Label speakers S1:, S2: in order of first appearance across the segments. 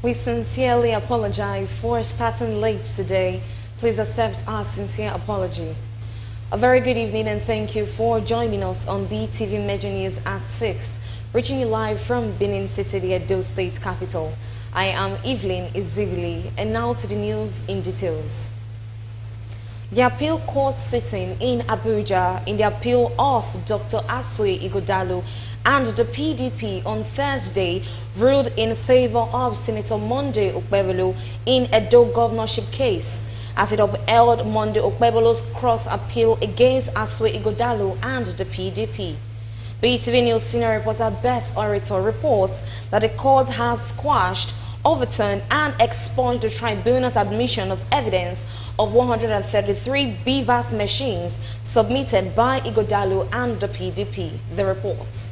S1: We sincerely apologize for starting late today. Please accept our sincere apology. A very good evening and thank you for joining us on BeeTv Major News at 6, reaching you live from Benin City, the Edo State capital. I am Evelyn Izigili, and now to the news in details. The appeal court sitting in Abuja in the appeal of Dr. Aswe Ighodalo and the PDP on Thursday ruled in favor of Senator Monday Okpebholo in Edo governorship case, as it upheld Monday Okpebholo's cross appeal against Aswe Ighodalo and the PDP. BeeTv News senior reporter Best Orator reports that the court has squashed, overturned and expunged the tribunal's admission of evidence of 133 BVAS machines submitted by Ighodalo and the PDP. The report.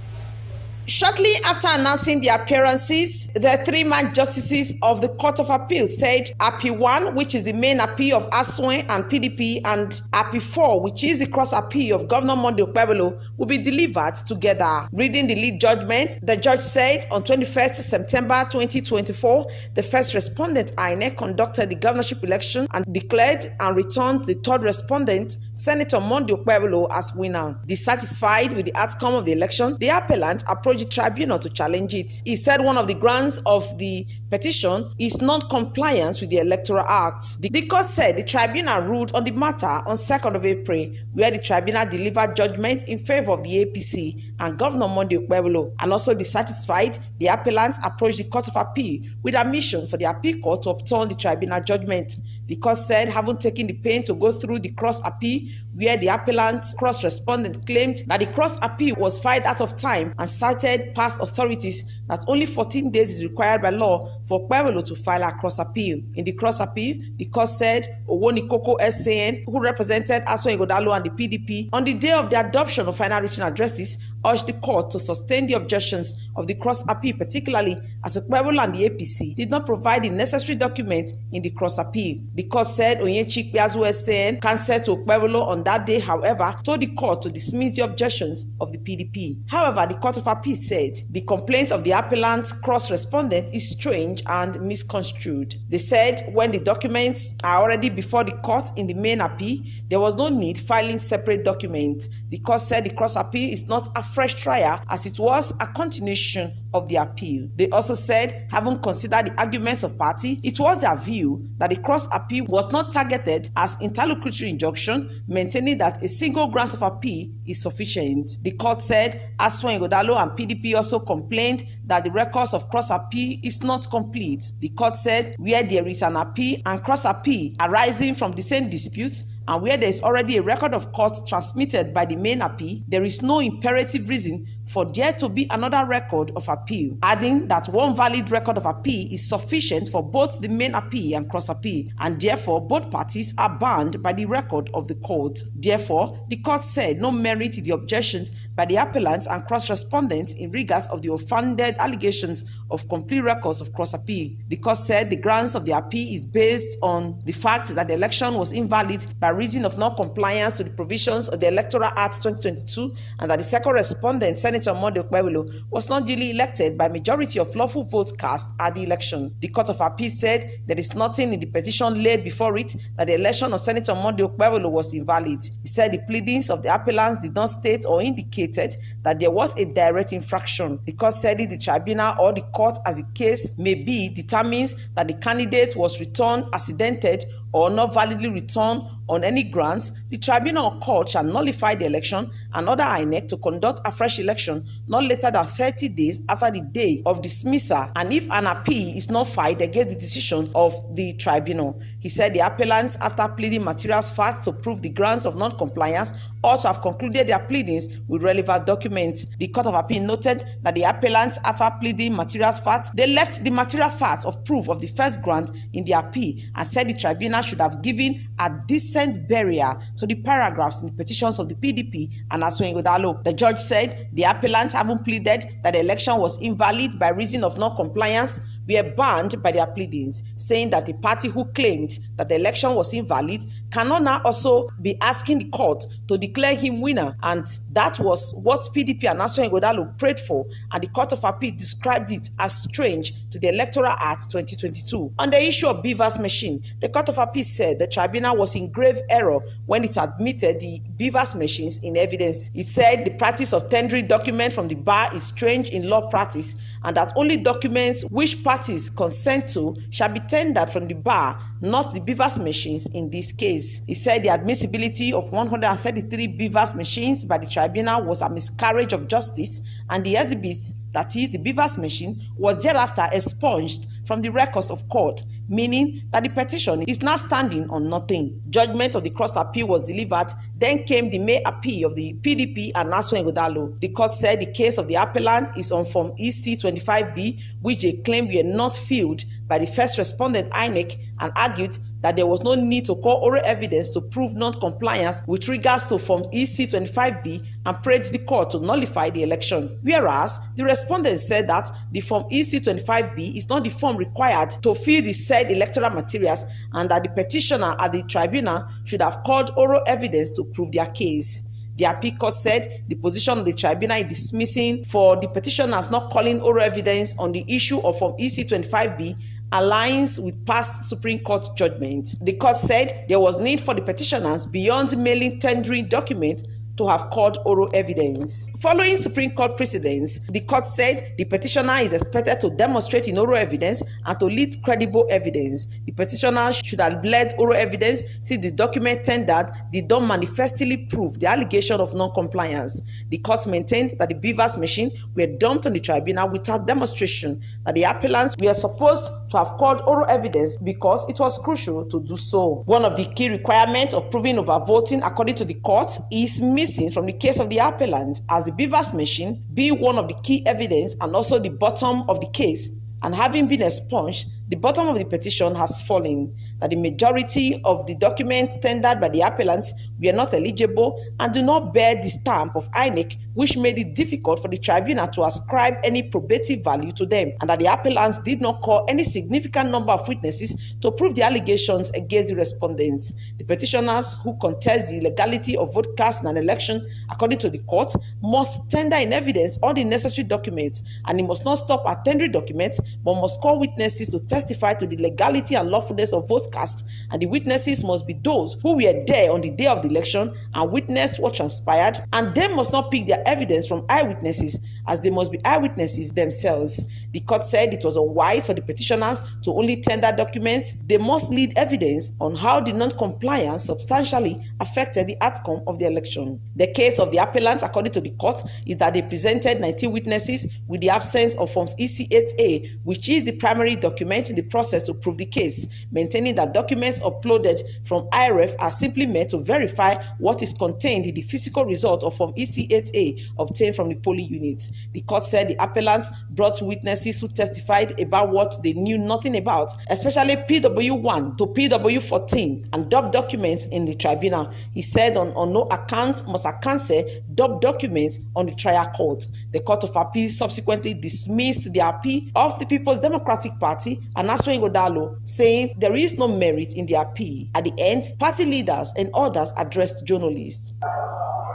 S2: Shortly after announcing the appearances, the three-man justices of the Court of Appeal said Appeal 1, which is the main appeal of Aswe and PDP, and Appeal 4, which is the cross appeal of Governor Monday Okpebholo, will be delivered together. Reading the lead judgment, the judge said on 21st September 2024, the first respondent, INEC, conducted the governorship election and declared and returned the third respondent, Senator Monday Okpebholo, as winner. Dissatisfied with the outcome of the election, the appellant approached the tribunal to challenge it. He said one of the grounds of the petition is non-compliance with the Electoral Act. The court said the tribunal ruled on the matter on 2nd of April, where the tribunal delivered judgment in favor of the APC and Governor Monday Okpebholo, and also dissatisfied, the appellant approached the Court of Appeal with a mission for the appeal court to overturn the tribunal judgment. The court said, having taken the pain to go through the cross appeal, where the appellant cross-respondent claimed that the cross appeal was filed out of time and cited past authorities that only 14 days is required by law for Okpebholo to file a cross appeal. In the cross appeal, the court said Owonikoko SAN, who represented Aswe Ighodalo and the PDP, on the day of the adoption of final written addresses, urged the court to sustain the objections of the cross appeal, particularly as Okpebholo and the APC did not provide the necessary document in the cross appeal. The court said Onyechikpe Azue SAN, counsel to Okpebholo on that day, however, told the court to dismiss the objections of the PDP. However, the Court of Appeal said the complaint of the appellant cross-respondent is strange and misconstrued. They said when the documents are already before the court in the main appeal, there was no need filing separate documents. The court said the cross appeal is not a fresh trial, as it was a continuation of the appeal. They also said, having considered the arguments of party, it was their view that the cross appeal was not targeted as interlocutory injunction, maintaining that a single ground of appeal is sufficient. The court said Aswe Ighodalo and PDP also complained that the records of cross appeal is not complete. The court said where there is an appeal and cross appeal arising from the same dispute, and where there is already a record of court transmitted by the main appeal, there is no imperative reason for there to be another record of appeal, adding that one valid record of appeal is sufficient for both the main appeal and cross appeal, and therefore both parties are bound by the record of the court. Therefore, the court said no merit to the objections by the appellants and cross-respondents in regards of the unfounded allegations of complete records of cross appeal. The court said the grounds of the appeal is based on the fact that the election was invalid by reason of non-compliance to the provisions of the Electoral Act 2022, and that the second respondent, Senator Monday Okpebholo, was not duly elected by majority of lawful votes cast at the election. The Court of Appeal said there is nothing in the petition laid before it that the election of Senator Monday Okpebholo was invalid. He said the pleadings of the appellants did not state or indicated that there was a direct infraction. The court said the tribunal or the court, as the case may be, determines that the candidate was returned accidented or not validly returned on any grounds, the tribunal or court shall nullify the election and order INEC to conduct a fresh election not later than 30 days after the day of dismissal, and if an appeal is not filed against the decision of the tribunal. He said the appellants, after pleading materials facts to prove the grounds of non-compliance, ought to have concluded their pleadings with relevant documents. The Court of Appeal noted that the appellants, after pleading materials facts, they left the material facts of proof of the first grant in the appeal and said the tribunal should have given a decent burial to the paragraphs in the petitions of the PDP and Aswe Ighodalo. The judge said the appellant having pleaded that the election was invalid by reason of non-compliance were banned by their pleadings, saying that the party who claimed that the election was invalid cannot now also be asking the court to declare him winner, and that was what PDP and Asue Ighodalo prayed for, and the Court of Appeal described it as strange to the Electoral Act 2022. On the issue of BVAS machine, the Court of Appeal said the tribunal was in grave error when it admitted the BVAS machines in evidence. It said the practice of tendering documents from the bar is strange in law practice, and that only documents which parties consent to shall be tendered from the bar, not the BVAS machines in this case. He said the admissibility of 133 BVAS machines by the tribunal was a miscarriage of justice, and the exhibit, that is, the BVAS machine, was thereafter expunged from the records of court, meaning that the petition is now standing on nothing. Judgment of the cross appeal was delivered. Then came the May appeal of the PDP and Asue Ighodalo. The court said the case of the appellant is on Form EC 25B, which they claim were not filled by the first respondent INEC, and argued that there was no need to call oral evidence to prove non-compliance with regards to Form EC 25B, and prayed the court to nullify the election. Whereas the respondent said that the Form EC 25B is not the form required to fill the said electoral materials, and that the petitioner at the tribunal should have called oral evidence to prove their case. The appeal court said the position of the tribunal in dismissing for the petitioners not calling oral evidence on the issue of Form EC 25B aligns with past Supreme Court judgment. The court said there was need for the petitioners, beyond mailing tendering documents, to have called oral evidence. Following Supreme Court precedents, the court said the petitioner is expected to demonstrate in oral evidence and to lead credible evidence. The petitioner should have led oral evidence since the document tendered did not manifestly prove the allegation of non-compliance. The court maintained that the BVAS machine were dumped on the tribunal without demonstration, that the appellants were supposed to have called oral evidence because it was crucial to do so. One of the key requirements of proving overvoting, according to the court, is missing from the case of the appellant, as the BVAS machine being one of the key evidence and also the bottom of the case, and having been expunged, the bottom of the petition has fallen, that the majority of the documents tendered by the appellants were not eligible and do not bear the stamp of INEC, which made it difficult for the tribunal to ascribe any probative value to them, and that the appellants did not call any significant number of witnesses to prove the allegations against the respondents. The petitioners who contest the legality of vote cast in an election, according to the court, must tender in evidence all the necessary documents, and it must not stop at tendering documents, but must call witnesses to testify to the legality and lawfulness of vote cast, and the witnesses must be those who were there on the day of the election and witnessed what transpired, and they must not pick their evidence from eyewitnesses, as they must be eyewitnesses themselves. The court said it was unwise for the petitioners to only tender documents. They must lead evidence on how the non-compliance substantially affected the outcome of the election. The case of the appellants, according to the court, is that they presented 19 witnesses with the absence of Forms EC8A, which is the primary document in the process to prove the case, maintaining that documents uploaded from IREF are simply meant to verify what is contained in the physical result of Form EC8A obtained from the polling units. The court said the appellants brought witnesses who testified about what they knew nothing about, especially PW1 to PW14 and DOP documents in the tribunal. He said on no account must a cancel DOP documents on the trial court. The Court of Appeal subsequently dismissed the appeal of the People's Democratic Party and Asue Ighodalo, saying there is no merit in the appeal. At the end, party leaders and others addressed journalists.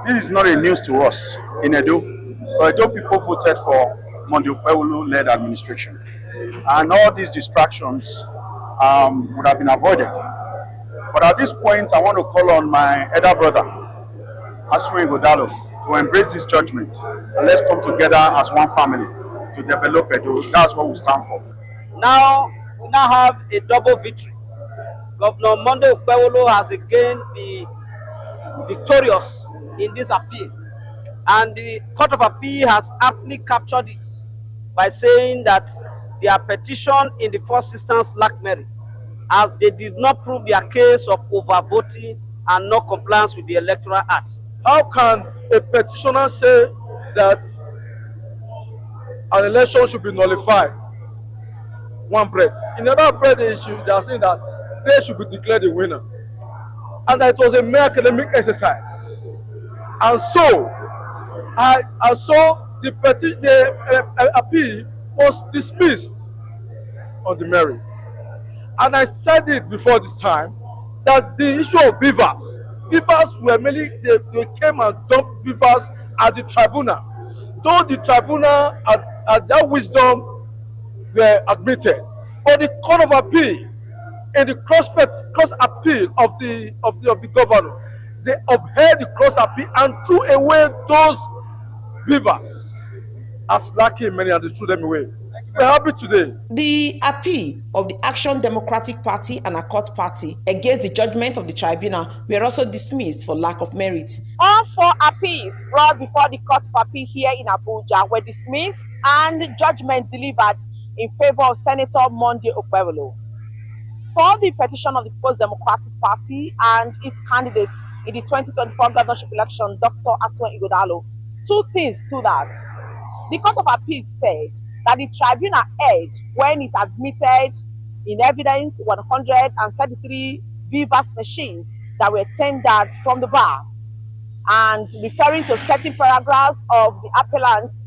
S3: This is not a news to us in Edo, but Edo people voted for Monday Okpebholo-led administration, and all these distractions would have been avoided. But at this point, I want to call on my elder brother, Asue Ighodalo, to embrace this judgment, and let's come together as one family to develop Edo. That's what we stand for.
S4: Now, we now have a double victory. Governor Monday Okpebholo has again been victorious in this appeal, and the Court of Appeal has aptly captured it by saying that their petition in the first instance lacked merit, as they did not prove their case of overvoting and non-compliance with the Electoral Act.
S5: How can a petitioner say that an election should be nullified? One breath. In another breath, they are saying that they should be declared the winner, and that it was a mere academic exercise. And so, the appeal was dismissed on the merits. And I said it before this time that the issue of beavers were mainly, they came and dumped beavers at the tribunal. Though the tribunal at their wisdom were admitted, but the Court of Appeal, in the cross appeal of the governor, they upheld the cross appeal and threw away those beavers as lacking many, and they threw them away. We're happy today.
S2: The appeal of the Action Democratic Party and Accord Party against the judgment of the tribunal were also dismissed for lack of merit.
S6: All 4 appeals brought before the Court of Appeal here in Abuja were dismissed and judgment delivered in favor of Senator Monday Okpebholo. For the petition of the People's Democratic Party and its candidates in the 2024 governorship election, Dr. Aswen Ighodalo, 2 things stood out. The Court of Appeal said that the tribunal erred when it admitted in evidence 133 beavers machines that were tendered from the bar, and referring to certain paragraphs of the appellant's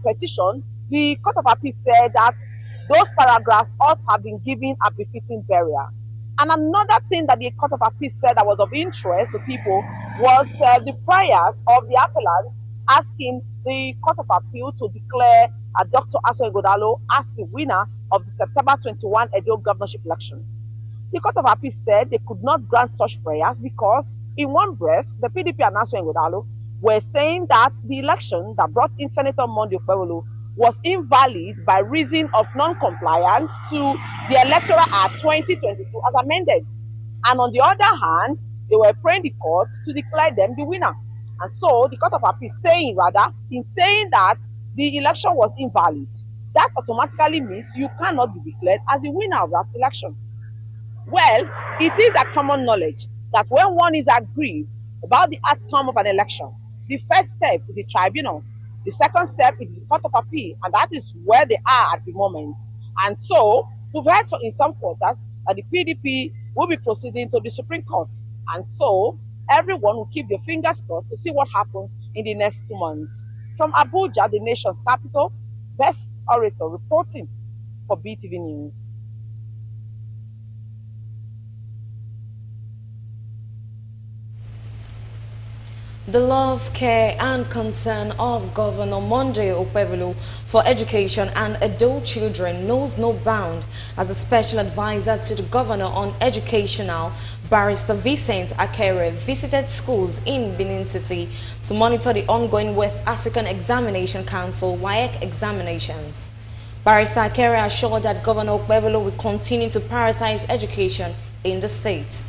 S6: petition, the Court of Appeal said that those paragraphs ought to have been given a befitting burial. And another thing that the Court of Appeal said that was of interest to people was the prayers of the appellant asking the Court of Appeal to declare Dr. Aswen Ighodalo as the winner of the September 21 Edo governorship election. The Court of Appeal said they could not grant such prayers because, in one breath, the PDP and Aswen Ighodalo were saying that the election that brought in Senator Monday Okpebholo was invalid by reason of non-compliance to the Electoral Act 2022 as amended. And on the other hand, they were praying the court to declare them the winner. And so the Court of Appeal saying that the election was invalid, that automatically means you cannot be declared as the winner of that election. Well, it is a common knowledge that when one is aggrieved about the outcome of an election, the first step is the tribunal. The second step is the Court of Appeal, and that is where they are at the moment. And so, we've heard in some quarters that the PDP will be proceeding to the Supreme Court. And so, everyone will keep their fingers crossed to see what happens in the next 2 months. From Abuja, the nation's capital, Best Orator reporting for BeeTv News.
S1: The love, care and concern of Governor Monday Okpebholo for education and adult children knows no bound. As a special advisor to the governor on educational, Barrister Vincent Akere visited schools in Benin City to monitor the ongoing West African Examination Council WAEC examinations. Barrister Akere assured that Governor Okpebholo will continue to prioritize education in the state.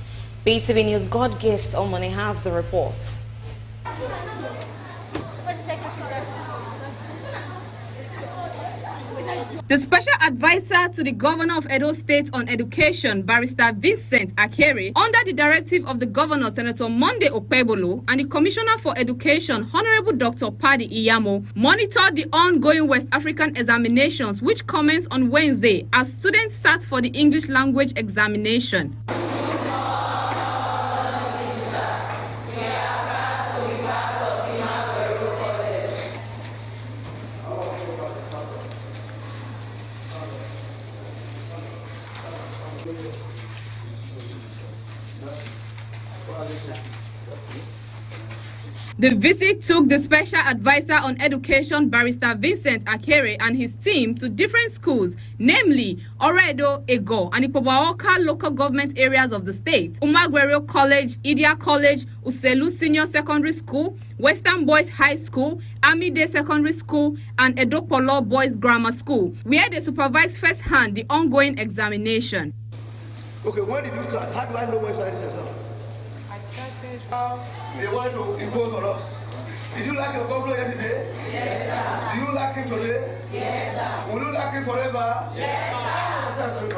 S1: BeeTv News God Gifts Omoni has the report.
S7: The special advisor to the governor of Edo State on education, Barrister Vincent Akere, under the directive of the governor, Senator Monday Okpebholo, and the commissioner for education, Honorable Dr. Paddy Iyamo, monitored the ongoing West African examinations, which commenced on Wednesday as students sat for the English language examination. The visit took the special advisor on education, Barrister Vincent Akere, and his team to different schools, namely Oredo, Ego, and Ipobaoka local government areas of the state, Umagwerio College, Idia College, Uselu Senior Secondary School, Western Boys High School, Amide Secondary School, and Edopolo Boys Grammar School, where they supervised firsthand the ongoing examination.
S8: Okay, when did you start? How do I know when you started this yourself? They wanted to impose on us. Did you like your governor yesterday? Yes, sir. Do you like him today? Yes, sir. Will you like him forever? Yes, sir.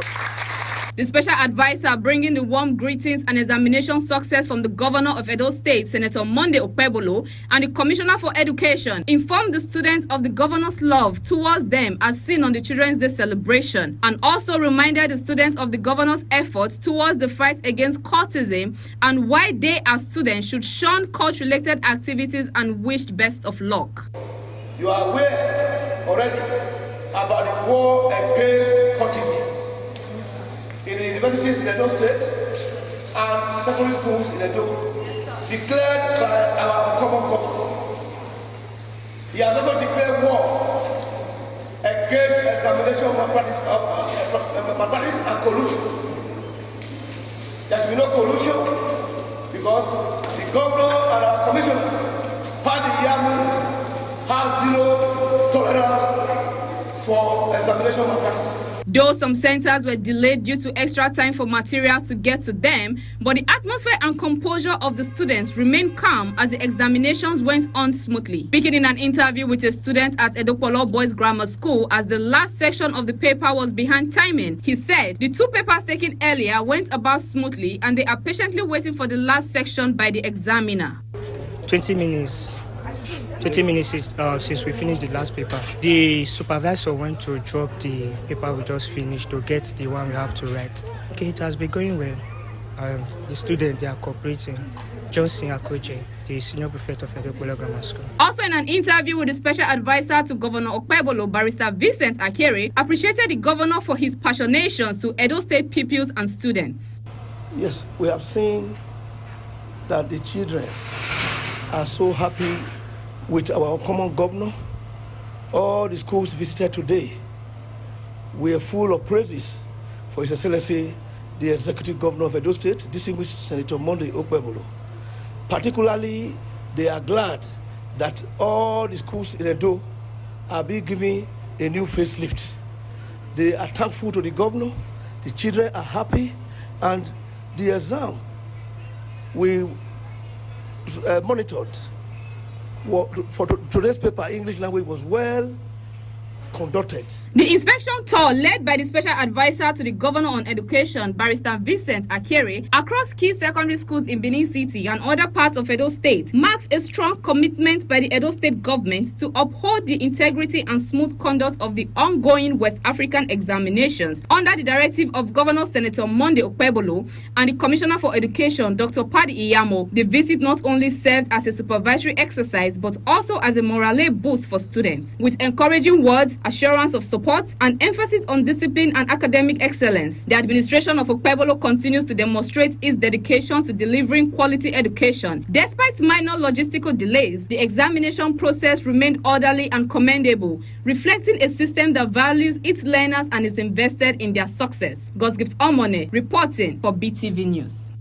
S7: The special advisor bringing the warm greetings and examination success from the governor of Edo State, Senator Monday Okpebholo, and the commissioner for education informed the students of the governor's love towards them as seen on the Children's Day celebration, and also reminded the students of the governor's efforts towards the fight against cultism and why they as students should shun cult-related activities, and wished best of luck.
S8: You are aware already about the war against cultism. in the universities in Edo State and secondary schools in Edo, declared by our common government. He has also declared war against examination malpractice and collusion. There should be no collusion because the governor and our commissioner, Paddy Yamu, have zero tolerance for examination malpractice.
S7: Though some centers were delayed due to extra time for materials to get to them, but the atmosphere and composure of the students remained calm as the examinations went on smoothly. Speaking in an interview with a student at Edopolo Boys Grammar School as the last section of the paper was behind timing, he said the two papers taken earlier went about smoothly and they are patiently waiting for the last section by the examiner.
S9: 20 minutes since we finished the last paper. The supervisor went to drop the paper we just finished to get the one we have to write. Okay, it has been going well. The students, they are cooperating. Johnson Akoje, the senior prefect of Edopolo Grammar School.
S7: Also in an interview with the special advisor to Governor Okpebolo, Barrister Vincent Akere, appreciated the governor for his passionations to Edo State pupils and students.
S8: Yes, we have seen that the children are so happy with our common governor. All the schools visited today were full of praises for His Excellency, the Executive Governor of Edo State, distinguished Senator Monday Okpebolo. Particularly, they are glad that all the schools in Edo are being given a new facelift. They are thankful to the governor, the children are happy, and the exam we monitored for today's paper, English language, was well conducted.
S7: The inspection tour led by the special advisor to the governor on education, Barrister Vincent Akere, across key secondary schools in Benin City and other parts of Edo State marks a strong commitment by the Edo State government to uphold the integrity and smooth conduct of the ongoing West African examinations under the directive of Governor Senator Monday Okpebolo and the Commissioner for Education, Dr. Paddy Iyamo. The visit not only served as a supervisory exercise but also as a morale boost for students, with encouraging words, assurance of support, and emphasis on discipline and academic excellence. The administration of Okpebolo continues to demonstrate its dedication to delivering quality education. Despite minor logistical delays, the examination process remained orderly and commendable, reflecting a system that values its learners and is invested in their success. Gosgift Omone reporting for BeeTv News.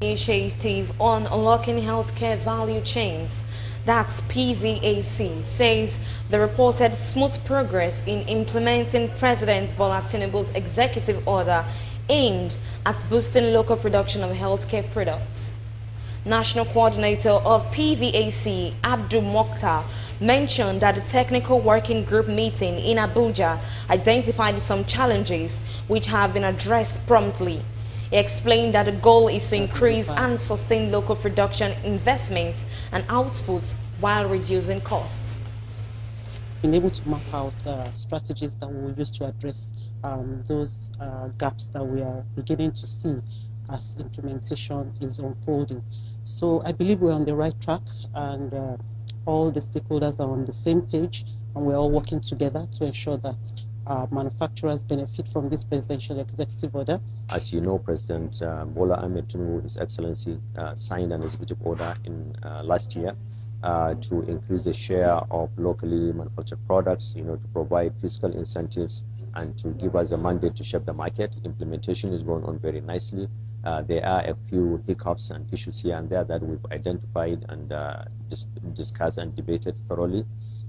S1: Initiative on unlocking healthcare value chains, that's PVAC, says the reported smooth progress in implementing President Bola Tinubu's executive order aimed at boosting local production of healthcare products. National coordinator of PVAC, Abdul Mokhtar, mentioned that the technical working group meeting in Abuja identified some challenges which have been addressed promptly. He explained that the goal is to increase and sustain local production investments and output while reducing costs.
S10: Been able to map out strategies that we will use to address those gaps that we are beginning to see as implementation is unfolding. So I believe we're on the right track, and all the stakeholders are on the same page, and we're all working together to ensure that manufacturers benefit from this presidential executive order.
S11: As you know, President Bola Ahmed Tinubu, His Excellency, signed an executive order in last year to increase the share of locally manufactured products, to provide fiscal incentives and to give us a mandate to shape the market. Implementation is going on very nicely. There are a few hiccups and issues here and there that we've identified and discussed and debated thoroughly.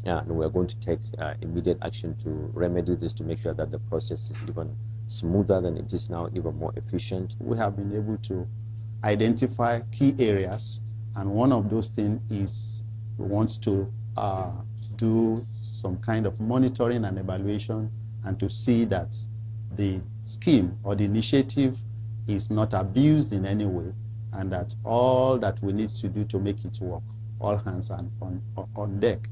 S11: And we're going to take immediate action to remedy this, to make sure that the process is even smoother than it is now, even more efficient.
S12: We have been able to identify key areas, and one of those things is we want to do some kind of monitoring and evaluation, and to see that the scheme or the initiative is not abused in any way, and that all that we need to do to make it work, all hands are on deck.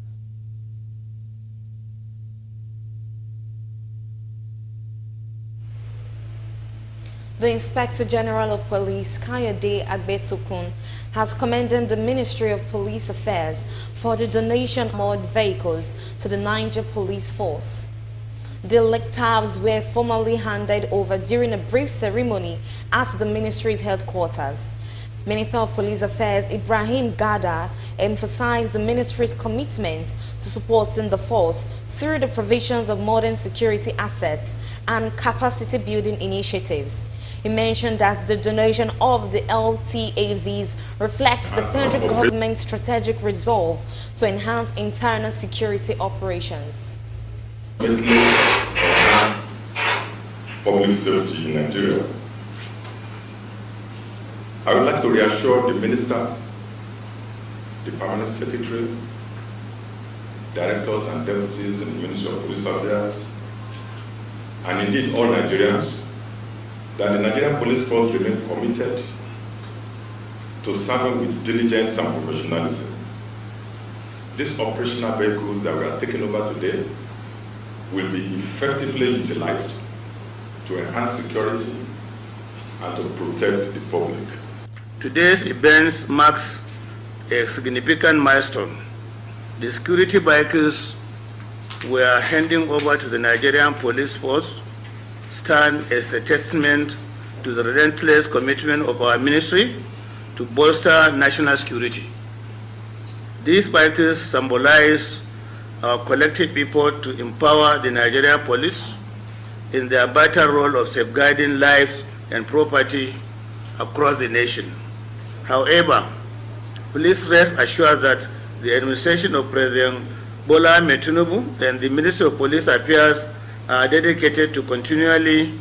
S1: The Inspector General of Police, Kayode Agbetukun, has commended the Ministry of Police Affairs for the donation of armored vehicles to the Niger Police Force. The tabs were formally handed over during a brief ceremony at the ministry's headquarters. Minister of Police Affairs Ibrahim Gada emphasized the ministry's commitment to supporting the force through the provisions of modern security assets and capacity building initiatives. He mentioned that the donation of the LTAVs reflects the federal government's strategic resolve to enhance internal security operations.
S13: Enhance public safety in Nigeria. I would like to reassure the Minister, the Permanent Secretary, Directors and Deputies in the Ministry of Police Affairs, and indeed all Nigerians, that the Nigerian Police Force remain committed to serving with diligence and professionalism. These operational vehicles that we are taking over today will be effectively utilized to enhance security and to protect the public.
S14: Today's event marks a significant milestone. The security vehicles we are handing over to the Nigerian Police Force stand as a testament to the relentless commitment of our ministry to bolster national security. These vehicles symbolize our collective effort to empower the Nigerian police in their vital role of safeguarding lives and property across the nation. However, please rest assured that the administration of President Bola Ahmed Tinubu and the Ministry of Police Affairs are dedicated to continually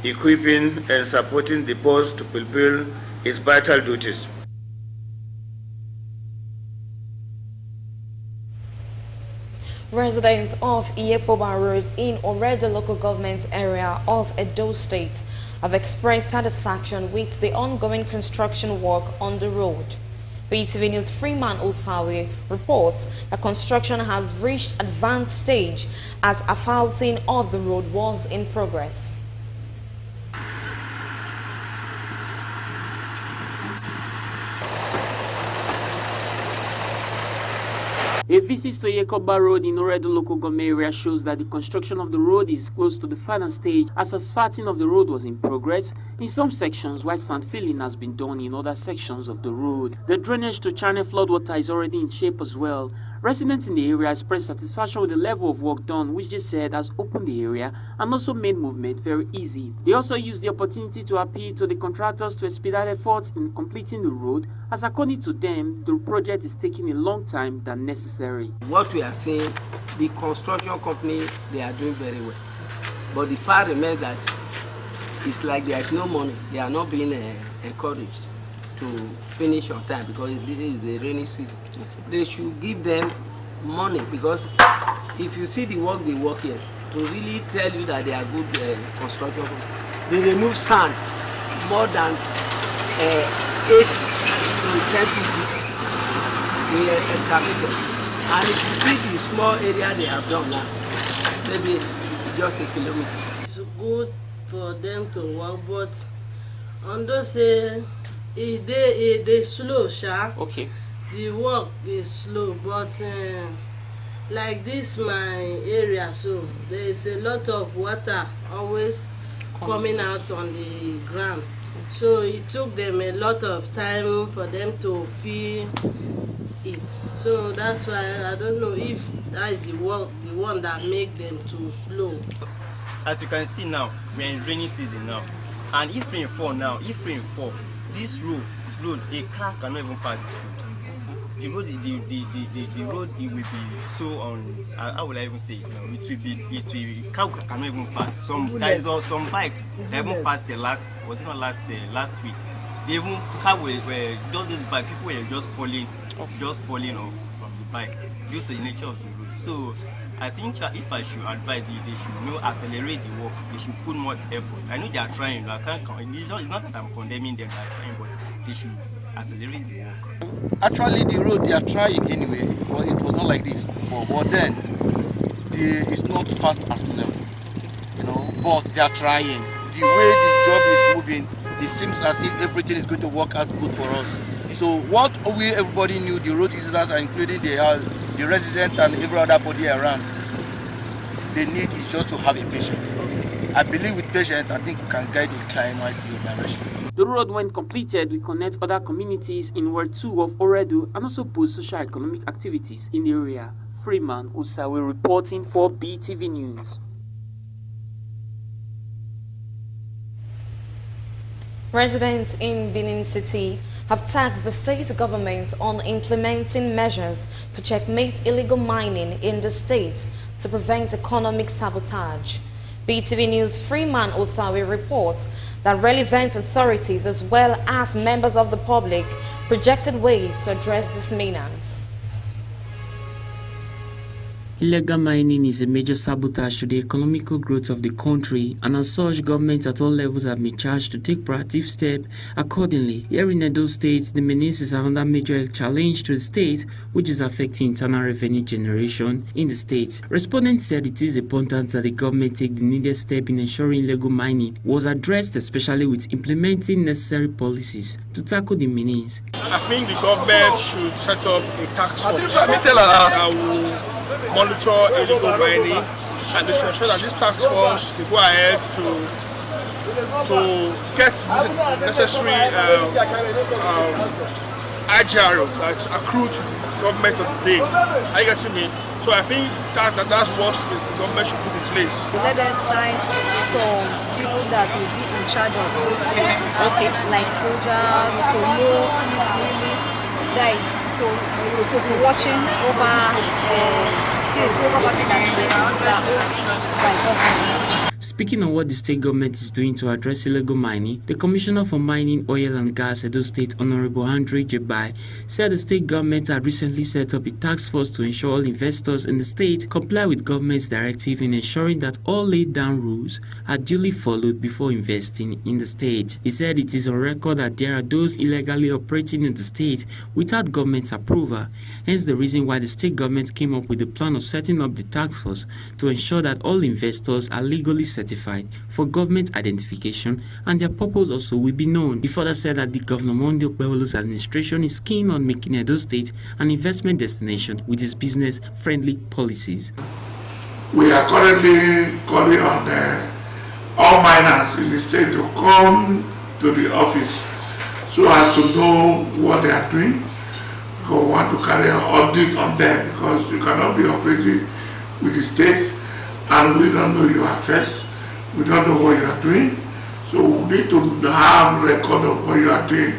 S14: equipping and supporting the force to fulfill its vital duties.
S1: Residents of Iyepoba Road in Oredo local government area of Edo State have expressed satisfaction with the ongoing construction work on the road. BeeTv News Freeman Osawe reports that construction has reached advanced stage as asphalting of the road was in progress.
S15: A visit to Yekoba Road in Oredo local government area shows that the construction of the road is close to the final stage as asphalting of the road was in progress in some sections while sand filling has been done in other sections of the road. The drainage to channel floodwater is already in shape as well. Residents in the area expressed satisfaction with the level of work done, which they said has opened the area and also made movement very easy. They also used the opportunity to appeal to the contractors to expedite efforts in completing the road, as according to them, the project is taking a long time than necessary.
S16: What we are saying, the construction company, they are doing very well. But the fact remains that it's like there is no money. They are not being encouraged to finish on time because this is the rainy season. They should give them money because if you see the work they work here, to really tell you that they are good construction, they remove sand more than 8 to 10 people they excavated. And if you see the small area they have done now, maybe just a kilometer.
S17: It's good for them to work, but on those they slow, sha.
S15: Okay.
S17: The work is slow, but like this my area, so there is a lot of water always coming out on the ground. So it took them a lot of time for them to fill it. So that's why I don't know if that is the work, the one that make them too slow.
S18: As you can see now, we are in rainy season now, and if rain fall now, this road, a car cannot even pass this road. The road, the road, it will be so on. How will I even say it now? It will car cannot even pass. Some guys or some bike, they haven't passed the last week. They even car were just those bike people were just falling off from the bike due to the nature of the road. So I think if I should advise you, they should accelerate the work. They should put more effort. I know they are trying. It's not that I'm condemning them, they are trying, but they should accelerate the work.
S19: Actually, the road they are trying anyway, but it was not like this before. But then, it's not fast as enough, but they are trying. the way the job is moving, it seems as if everything is going to work out good for us. So what everybody knew, the road users, including the residents and every other body around, the need is just to have a patient. I believe with patience, I think we can guide the client right the direction.
S15: The road, when completed, will connect other communities in Ward 2 of Oredu and also boost socio-economic activities in the area. Freeman Usawe reporting for BeeTv News.
S1: Residents in Benin City have tasked the state government on implementing measures to checkmate illegal mining in the state to prevent economic sabotage. BeeTv News Freeman Osawe reports that relevant authorities as well as members of the public projected ways to address this menace.
S15: Illegal mining is a major sabotage to the economical growth of the country, and as such, governments at all levels have been charged to take proactive steps accordingly. Here in Edo State, the menace is another major challenge to the state, which is affecting internal revenue generation in the state. Respondents said it is important that the government take the needed step in ensuring illegal mining was addressed, especially with implementing necessary policies to tackle the menace.
S20: I think the government should set up a task force that will monitor illegal mining, and they should ensure that this task force they go ahead to get necessary agile that's accrued to the government of the day. Are you getting me? So I think that's what the government should put in place.
S21: Let us sign some people that will be in charge of those things, like soldiers, to know really that is to be watching over things over that by government.
S15: Speaking on what the state government is doing to address illegal mining, the Commissioner for Mining, Oil and Gas, Edo State, Honorable Andre Jebai, said the state government had recently set up a task force to ensure all investors in the state comply with government's directive in ensuring that all laid down rules are duly followed before investing in the state. He said it is on record that there are those illegally operating in the state without government's approval, hence the reason why the state government came up with the plan of setting up the task force to ensure that all investors are legally certified for government identification and their purpose also will be known. He further said that the Governor Monday Okpebholo's administration is keen on making Edo State an investment destination with its business-friendly policies.
S22: We are currently calling on all miners in the state to come to the office so as to know what they are doing. We want to carry an audit on them because you cannot be operating with the state and we don't know your address, we don't know what you are doing, so we need to have record of what you are doing,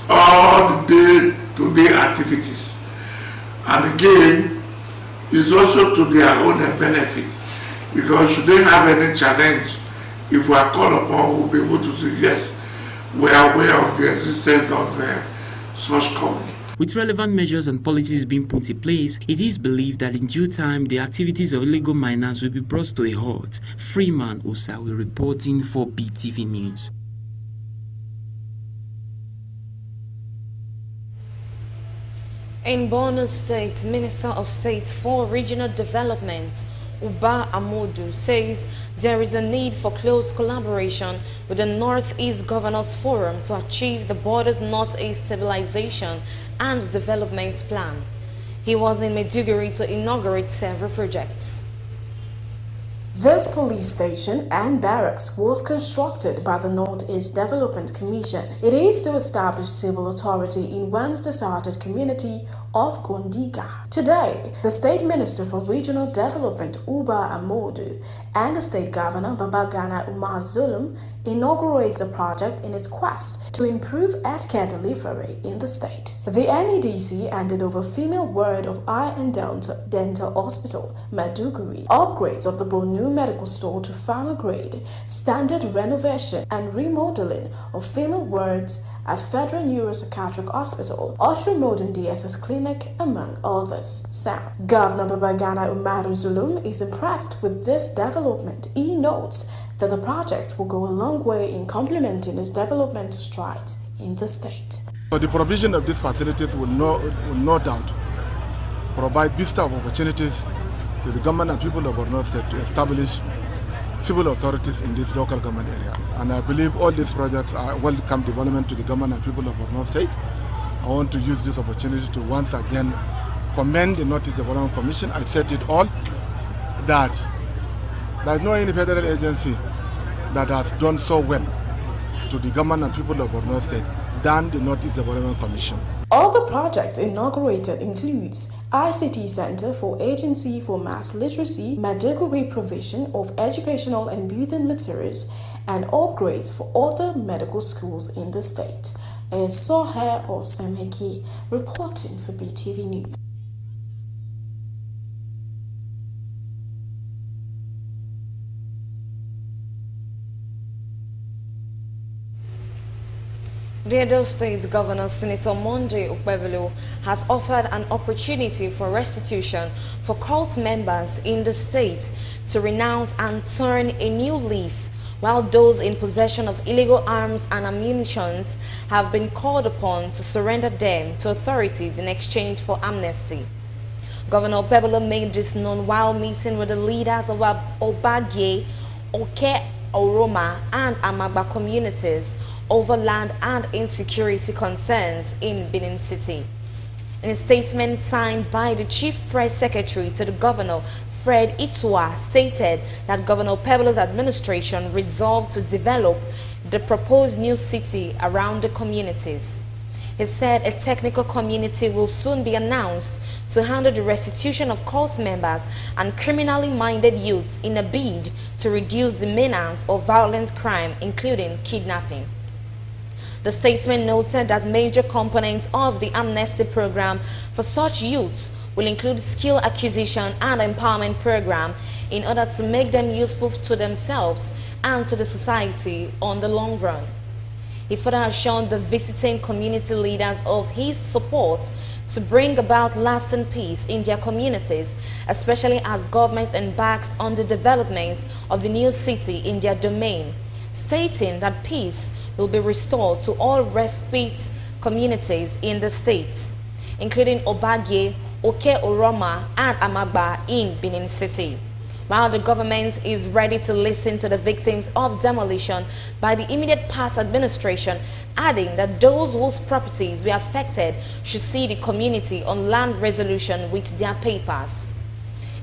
S22: all the day-to-day activities. And again, it's also to their own benefit, because should they have any challenge, if we are called upon, we'll be able to say yes, we are aware of the existence of such company.
S15: With relevant measures and policies being put in place, it is believed that in due time, the activities of illegal miners will be brought to a halt. Freeman Osawe reporting for BeeTv News.
S1: In Borno State, Minister of State for Regional Development, Uba Amodu, says there is a need for close collaboration with the Northeast Governors Forum to achieve the border's Northeast Stabilization and Development Plan. He was in Maiduguri to inaugurate several projects.
S23: This police station and barracks was constructed by the Northeast Development Commission. It is to establish civil authority in once deserted community of Gondiga. Today, the State Minister for Regional Development, Uba Amodu, and the State Governor, Babagana Umar Zulum, inaugurates the project in its quest to improve healthcare delivery in the state. The NEDC handed over female ward of eye and dental hospital, Maiduguri, upgrades of the Bonu medical store to farmer grade, standard renovation and remodeling of female wards at Federal Neuropsychiatric Hospital, ultra modern DSS clinic, among others. Sound. Governor Babagana Umar Zulum is impressed with this development. He notes that the project will go a long way in complementing its development strides in the state.
S5: The provision of these facilities will no doubt provide vista of opportunities to the government and people of Borno State to establish civil authorities in these local government areas. And I believe all these projects are welcome development to the government and people of Borno State. I want to use this opportunity to once again commend the Northeast Development Commission. I said it all, that there is no any federal agency that has done so well to the government and people of Borno State than the Northeast Development Commission.
S23: Other projects inaugurated includes ICT Center for Agency for Mass Literacy, Maiduguri provision of educational and building materials, and upgrades for other medical schools in the state. Soher Osemeki reporting for BeeTv News.
S1: The Edo State Governor, Senator Monday Okpebholo, has offered an opportunity for restitution for cult members in the state to renounce and turn a new leaf, while those in possession of illegal arms and ammunition have been called upon to surrender them to authorities in exchange for amnesty. Governor Okpebholo made this known while meeting with the leaders of Obagye, Oke Oroma, and Amagba communities over land and insecurity concerns in Benin City. In a statement signed by the Chief Press Secretary to the Governor, Fred Itua, stated that Governor Okpebholo's administration resolved to develop the proposed new city around the communities. He said a technical community will soon be announced to handle the restitution of cult members and criminally minded youths in a bid to reduce the menace of violent crime, including kidnapping. The statement noted that major components of the amnesty program for such youths will include skill acquisition and empowerment program in order to make them useful to themselves and to the society on the long run. He further assured the visiting community leaders of his support to bring about lasting peace in their communities, especially as government embarks on the development of the new city in their domain, stating that peace will be restored to all respite communities in the state, including Obagye, Oke Oroma, and Amagba in Benin City. While the government is ready to listen to the victims of demolition by the immediate past administration, adding that those whose properties were affected should see the community on land resolution with their papers.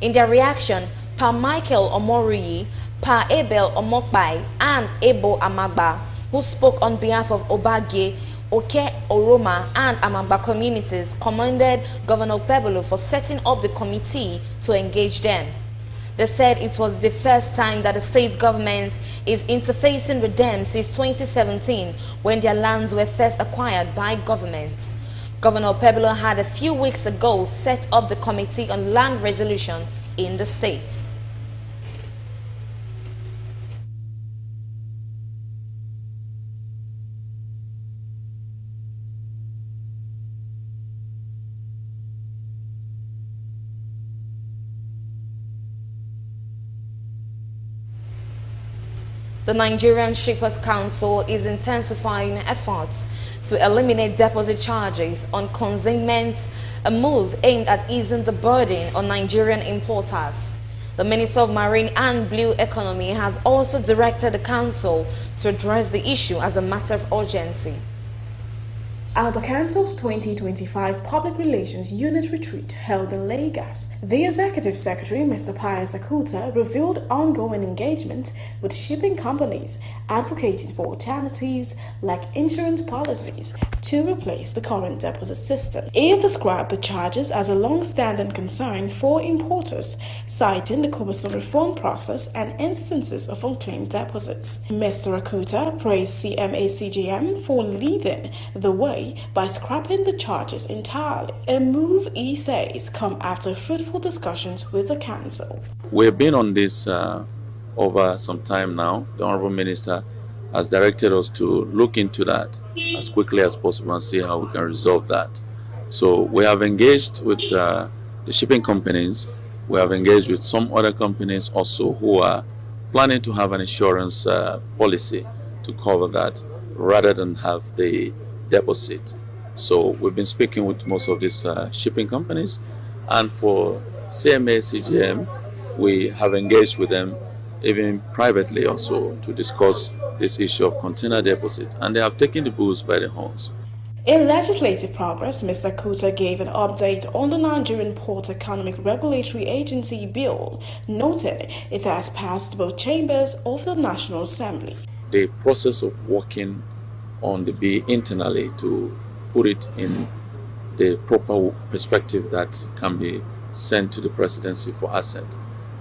S1: In their reaction, Pa Michael Omoriyi, Pa Abel Omokbai, and Ebo Amagba, who spoke on behalf of Obagye, Oke Oroma, and Amagba communities, commended Governor Okpebholo for setting up the committee to engage them. They said it was the first time that the state government is interfacing with them since 2017, when their lands were first acquired by government. Governor Okpebholo had a few weeks ago set up the Committee on Land Resolution in the state. The Nigerian Shippers Council is intensifying efforts to eliminate deposit charges on consignment, a move aimed at easing the burden on Nigerian importers. The Minister of Marine and Blue Economy has also directed the council to address the issue as a matter of urgency.
S23: At the Council's 2025 Public Relations Unit Retreat held in Lagos, the Executive Secretary, Mr. Pius Akuta, revealed ongoing engagement with shipping companies advocating for alternatives like insurance policies to replace the current deposit system. He described the charges as a long-standing concern for importers, citing the cumbersome reform process and instances of unclaimed deposits. Mr. Akuta praised CMA-CGM for leading the way by scrapping the charges entirely, a move he says come after fruitful discussions with the council.
S2: We've been on this over some time now. The Honorable Minister has directed us to look into that as quickly as possible and see how we can resolve that. So we have engaged with the shipping companies. We have engaged with some other companies also who are planning to have an insurance policy to cover that rather than have the deposit. So we've been speaking with most of these shipping companies, and for CMA CGM we have engaged with them even privately also, to discuss this issue of container deposit, and they have taken the bulls by the horns.
S23: In legislative progress, Mr. Kuta gave an update on the Nigerian Port Economic Regulatory Agency bill, noting it has passed both chambers of the National Assembly.
S2: The process of working on the bill internally to put it in the proper perspective that can be sent to the presidency for assent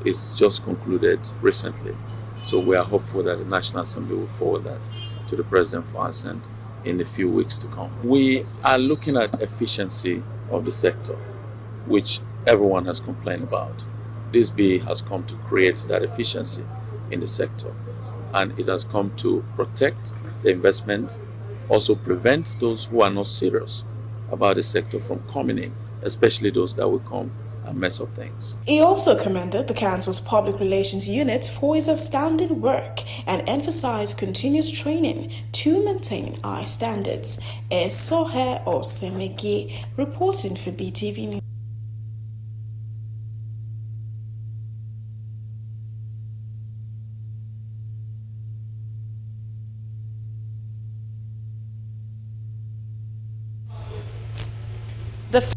S2: is just concluded recently. So we are hopeful that the National Assembly will forward that to the president for assent in a few weeks to come. We are looking at efficiency of the sector, which everyone has complained about. This bill has come to create that efficiency in the sector, and it has come to protect the investment, also prevent those who are not serious about the sector from coming in, especially those that will come and mess up things.
S23: He also commended the Council's Public Relations Unit for its outstanding work and emphasized continuous training to maintain high standards. Sohe Osemege reporting for BeeTv News.
S1: The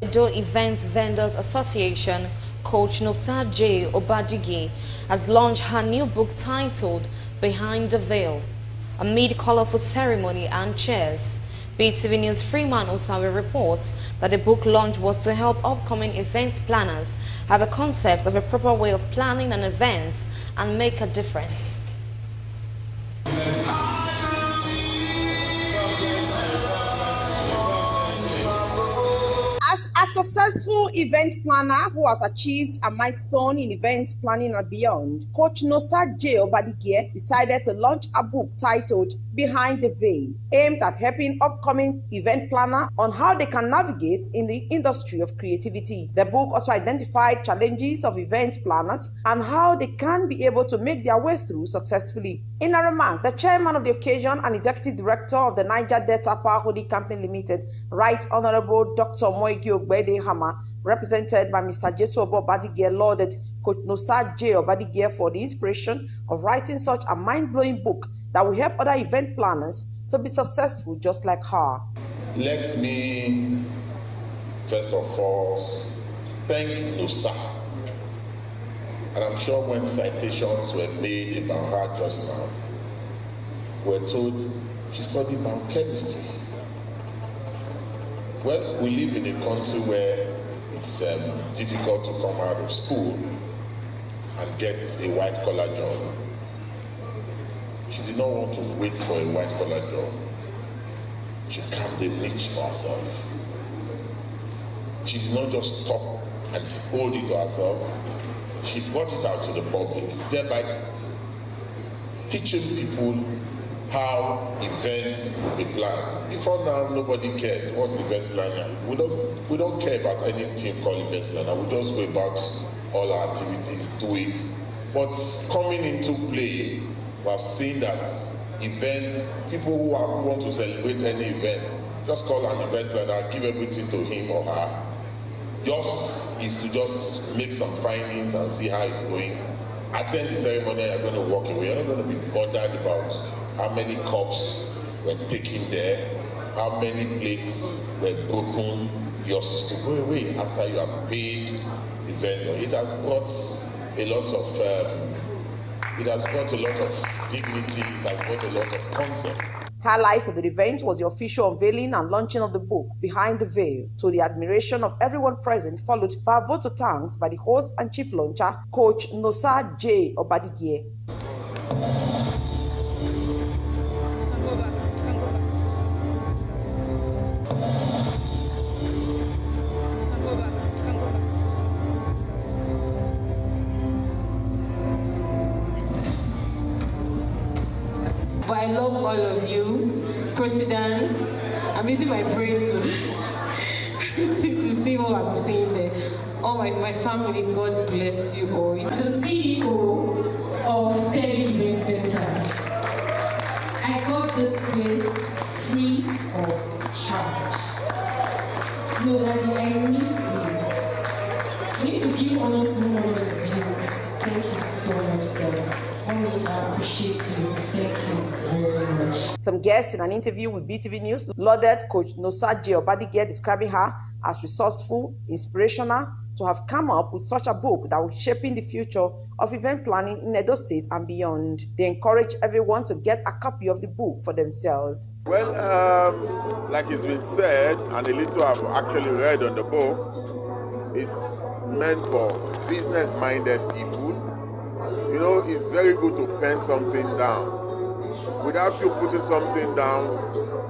S1: Edo Event Vendors Association, Coach Nosa J. Obadige, has launched her new book titled Behind the Veil, amid colorful ceremony and cheers. BeeTv News Freeman Osawe reports that the book launch was to help upcoming event planners have a concept of a proper way of planning an event and make a difference.
S3: As a successful event planner who has achieved a milestone in event planning and beyond, Coach Nosa J. Obadige decided to launch a book titled Behind the Veil, aimed at helping upcoming event planners on how they can navigate in the industry of creativity. The book also identified challenges of event planners and how they can be able to make their way through successfully. In a remark, the chairman of the occasion and executive director of the Niger Delta Power Holding Company Limited, Right Honorable Dr. Moigi Ogbede Hama, represented by Mr. Jesu Obadige, lauded Coach Nosa J. Obadige for the inspiration of writing such a mind-blowing book that will help other event planners to be successful just like her.
S4: Let me, first of all, thank Nosa. And I'm sure when citations were made about her just now, we're told she studied biochemistry. Well, we live in a country where it's difficult to come out of school and get a white-collar job. She did not want to wait for a white-collar job. She carved a niche for herself. She did not just talk and hold it to herself. She brought it out to the public, thereby teaching people how events will be planned. Before now, nobody cares what's event planner. We don't care about anything called event planner. We just go about all our activities, do it. But coming into play, we have seen that events, people who want to celebrate any event, just call an event planner, give everything to him or her. Yours is to just make some findings and see how it's going. Attend the ceremony, you're going to walk away. You're not going to be bothered about how many cups were taken there, how many plates were broken. Yours is to go away after you have paid the vendor. It has brought a lot of dignity, it has brought a lot of concept.
S3: Highlight of the event was the official unveiling and launching of the book, Behind the Veil, to the admiration of everyone present, followed by a vote of thanks by the host and chief launcher, Coach Nosa J. Obadige.
S6: But I love all of you, presidents. I'm using my brain to see what I'm saying there. All my family, God bless you all. The CEO of Sterling Event Center. I got this place free of charge. No, Daddy, I need to give honor to honor is due. Thank you so much. so much, sir. Mommy, I appreciate you. Thank you very much.
S3: Some guests in an interview with BeeTv News lauded Coach Nosaje Obadige, describing her as resourceful, inspirational, to have come up with such a book that will shape in the future of event planning in Edo State and beyond. They encourage everyone to get a copy of the book for themselves.
S4: Well, like it's been said, and a little I've actually read on the book, it's meant for business-minded people. You know, it's very good to pen something down. Without you putting something down,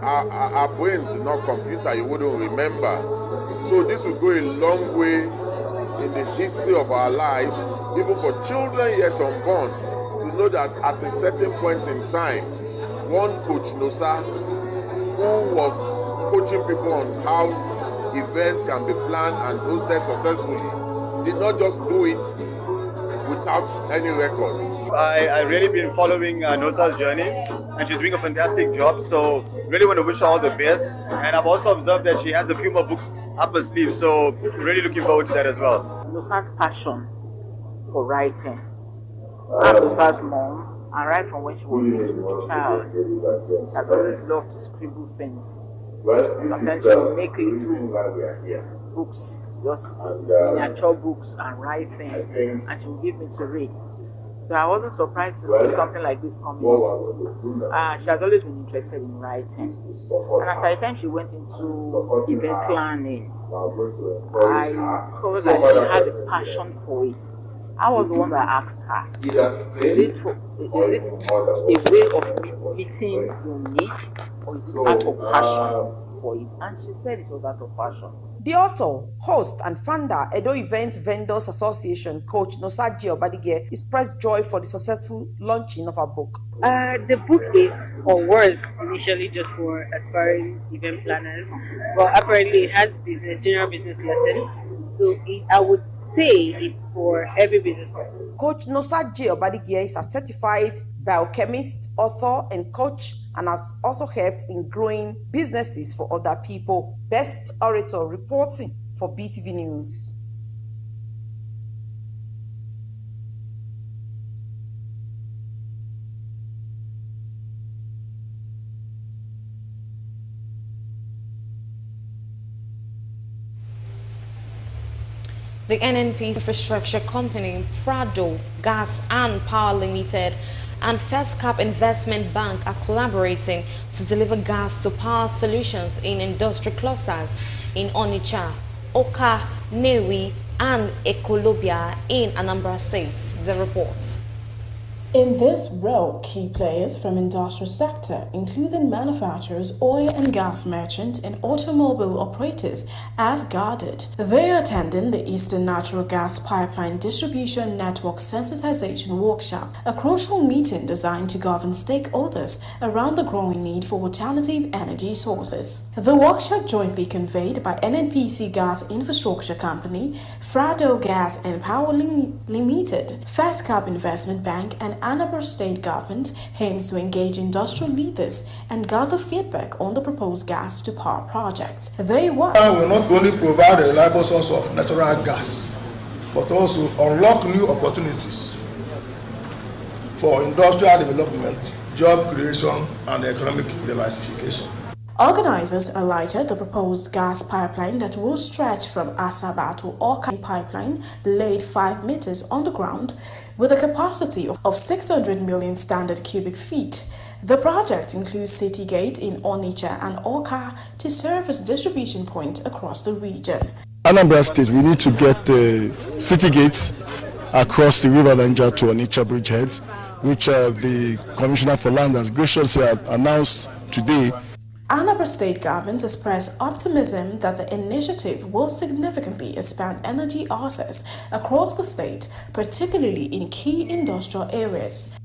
S4: our brains is not computer, you wouldn't remember. So this will go a long way in the history of our lives, even for children yet unborn, to know that at a certain point in time, one Coach Nosa, who was coaching people on how events can be planned and hosted successfully, did not just do it without any record.
S7: I really been following Nosa's journey, and she's doing a fantastic job, so really want to wish her all the best. And I've also observed that she has a few more books up her sleeve, so really looking forward to that as well.
S15: Nosa's passion for writing. I'm Nosa's mom, and right from when she was a child, she has always loved to scribble things. Sometimes she will make little books, just miniature books, and write things, and she will give me to read. So I wasn't surprised to see something like this coming up. She has always been interested in writing. And as at the time she went into event planning, I discovered that she had a passion for it. I was the one that asked her, is it a way of meeting your need, or is it out of passion for it? And she said it was out of passion.
S3: The author, host, and founder, Edo Event Vendors Association, Coach Nosaje Obadige, expressed joy for the successful launching of her book.
S8: The book is, or was initially just for aspiring event planners, but apparently it has general business lessons. So I would say it's for every business person.
S3: Coach Nosaje Obadige is a certified biochemist, author, and coach, and has also helped in growing businesses for other people. Best Orator reporting for BeeTv News.
S1: The NNPC infrastructure company, Frado Gas and Power Limited, and First Cap Investment Bank are collaborating to deliver gas to power solutions in industrial clusters in Onitsha, Oka, Newi, and Ekolobia in Anambra State. The report.
S23: In this role, key players from industrial sector, including manufacturers, oil and gas merchants, and automobile operators, have gathered. They are attending the Eastern Natural Gas Pipeline Distribution Network Sensitization Workshop, a crucial meeting designed to govern stakeholders around the growing need for alternative energy sources. The workshop jointly convened by NNPC Gas Infrastructure Company, Frado Gas and Power Limited, First Cap Investment Bank, and Anambra State Government aims to engage industrial leaders and gather feedback on the proposed gas to power projects. They will
S5: not only provide a reliable source of natural gas, but also unlock new opportunities for industrial development, job creation, and economic diversification.
S23: Organizers highlighted the proposed gas pipeline that will stretch from Asaba to Oka pipeline, laid 5 meters underground, with a capacity of 600 million standard cubic feet. The project includes City Gate in Onitsha and Oka to serve as distribution points across the region.
S9: Anambra State, we need to get City Gates across the River Niger to Onitsha Bridgehead, which the Commissioner for Land has graciously announced today.
S23: Anambra State Government expressed optimism that the initiative will significantly expand energy access across the state, particularly in key industrial areas.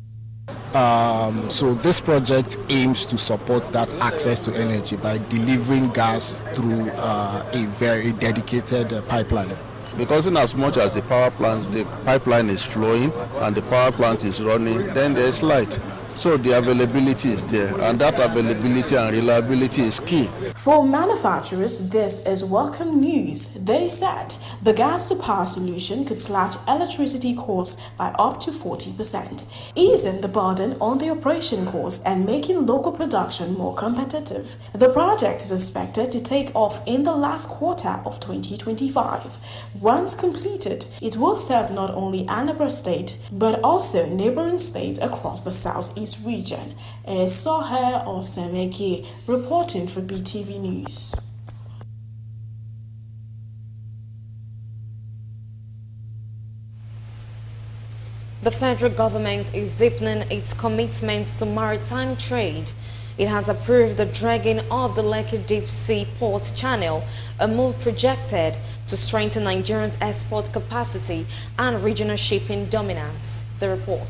S9: So this project aims to support that access to energy by delivering gas through a very dedicated pipeline.
S24: Because in as much as the pipeline is flowing and the power plant is running, then there's light. So the availability is there, and that availability and reliability is key.
S23: For manufacturers, this is welcome news. They said the gas-to-power solution could slash electricity costs by up to 40%, easing the burden on the operation costs and making local production more competitive. The project is expected to take off in the last quarter of 2025. Once completed, it will serve not only Anambra State, but also neighboring states across the southeast region. Sohe Osemeki reporting for BeeTv News.
S1: The federal government is deepening its commitments to maritime trade. It has approved the dragging of the Lekki Deep Sea Port Channel, a move projected to strengthen Nigeria's export capacity and regional shipping dominance. The report.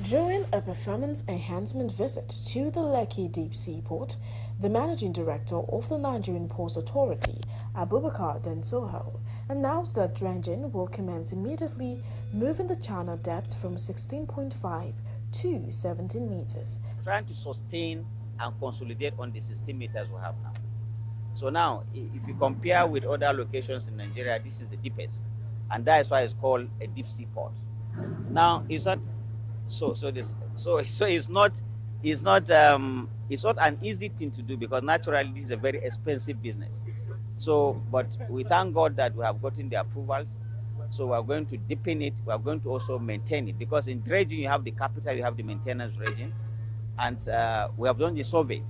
S23: During a performance enhancement visit to the Lekki Deep Sea Port, the managing director of the Nigerian Ports Authority, Abubakar Densoho, announced that dredging will commence immediately, moving the channel depth from 16.5 to 17 meters.
S10: Trying to sustain and consolidate on the 16 meters we have now. So now, if you compare with other locations in Nigeria, this is the deepest, and that is why it's called a deep sea port. Now, it's not it's not an easy thing to do, because naturally this is a very expensive business. So, but we thank God that we have gotten the approvals. So we are going to deepen it. We are going to also maintain it, because in dredging you have the capital, you have the maintenance regime, and we have done the survey.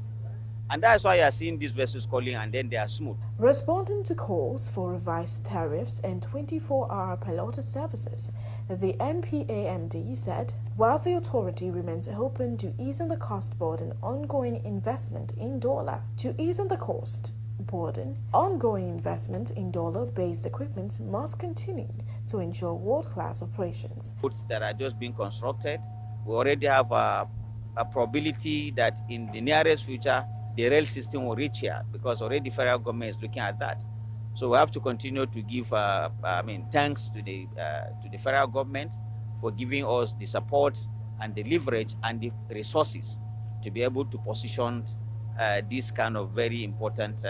S10: And that's why you are seeing these vessels calling, and then they are smooth.
S23: Responding to calls for revised tariffs and 24-hour piloted services, the MPAMD said, while the authority remains open to easing the cost burden, ongoing investment in dollar-based equipment must continue to ensure world-class operations.
S10: Boats that are just being constructed, we already have a probability that in the nearest future, the rail system will reach here, because already federal government is looking at that. So we have to continue to give thanks to the federal government for giving us the support and the leverage and the resources to be able to position these kind of very important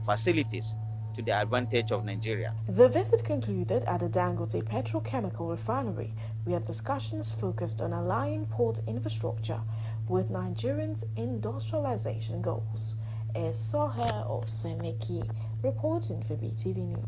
S10: facilities to the advantage of Nigeria.
S23: The visit concluded at the Dangote Petrochemical Refinery, where discussions focused on aligning port infrastructure with Nigerians' industrialization goals. Sohe Osemeki reporting for BeeTv News.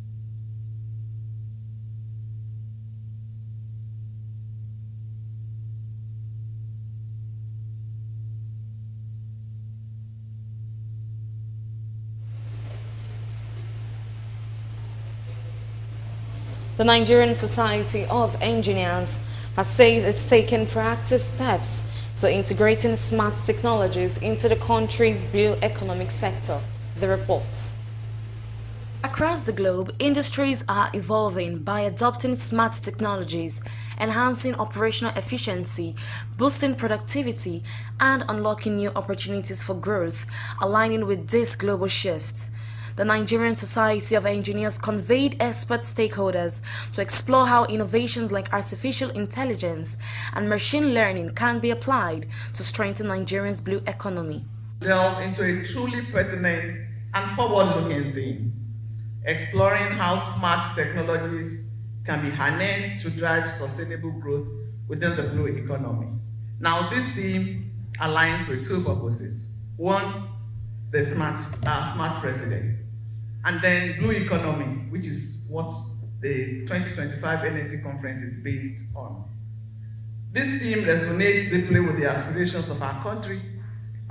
S1: The Nigerian Society of Engineers has said it's taken proactive steps to integrating smart technologies into the country's blue economic sector. The report. Across the globe, industries are evolving by adopting smart technologies, enhancing operational efficiency, boosting productivity, and unlocking new opportunities for growth, aligning with this global shift. The Nigerian Society of Engineers convened expert stakeholders to explore how innovations like artificial intelligence and machine learning can be applied to strengthen Nigeria's blue economy.
S11: Delve into a truly pertinent and forward-looking theme, exploring how smart technologies can be harnessed to drive sustainable growth within the blue economy. Now, this theme aligns with two purposes. One, the smart president, and then blue economy, which is what the 2025 NSC conference is based on. This theme resonates deeply with the aspirations of our country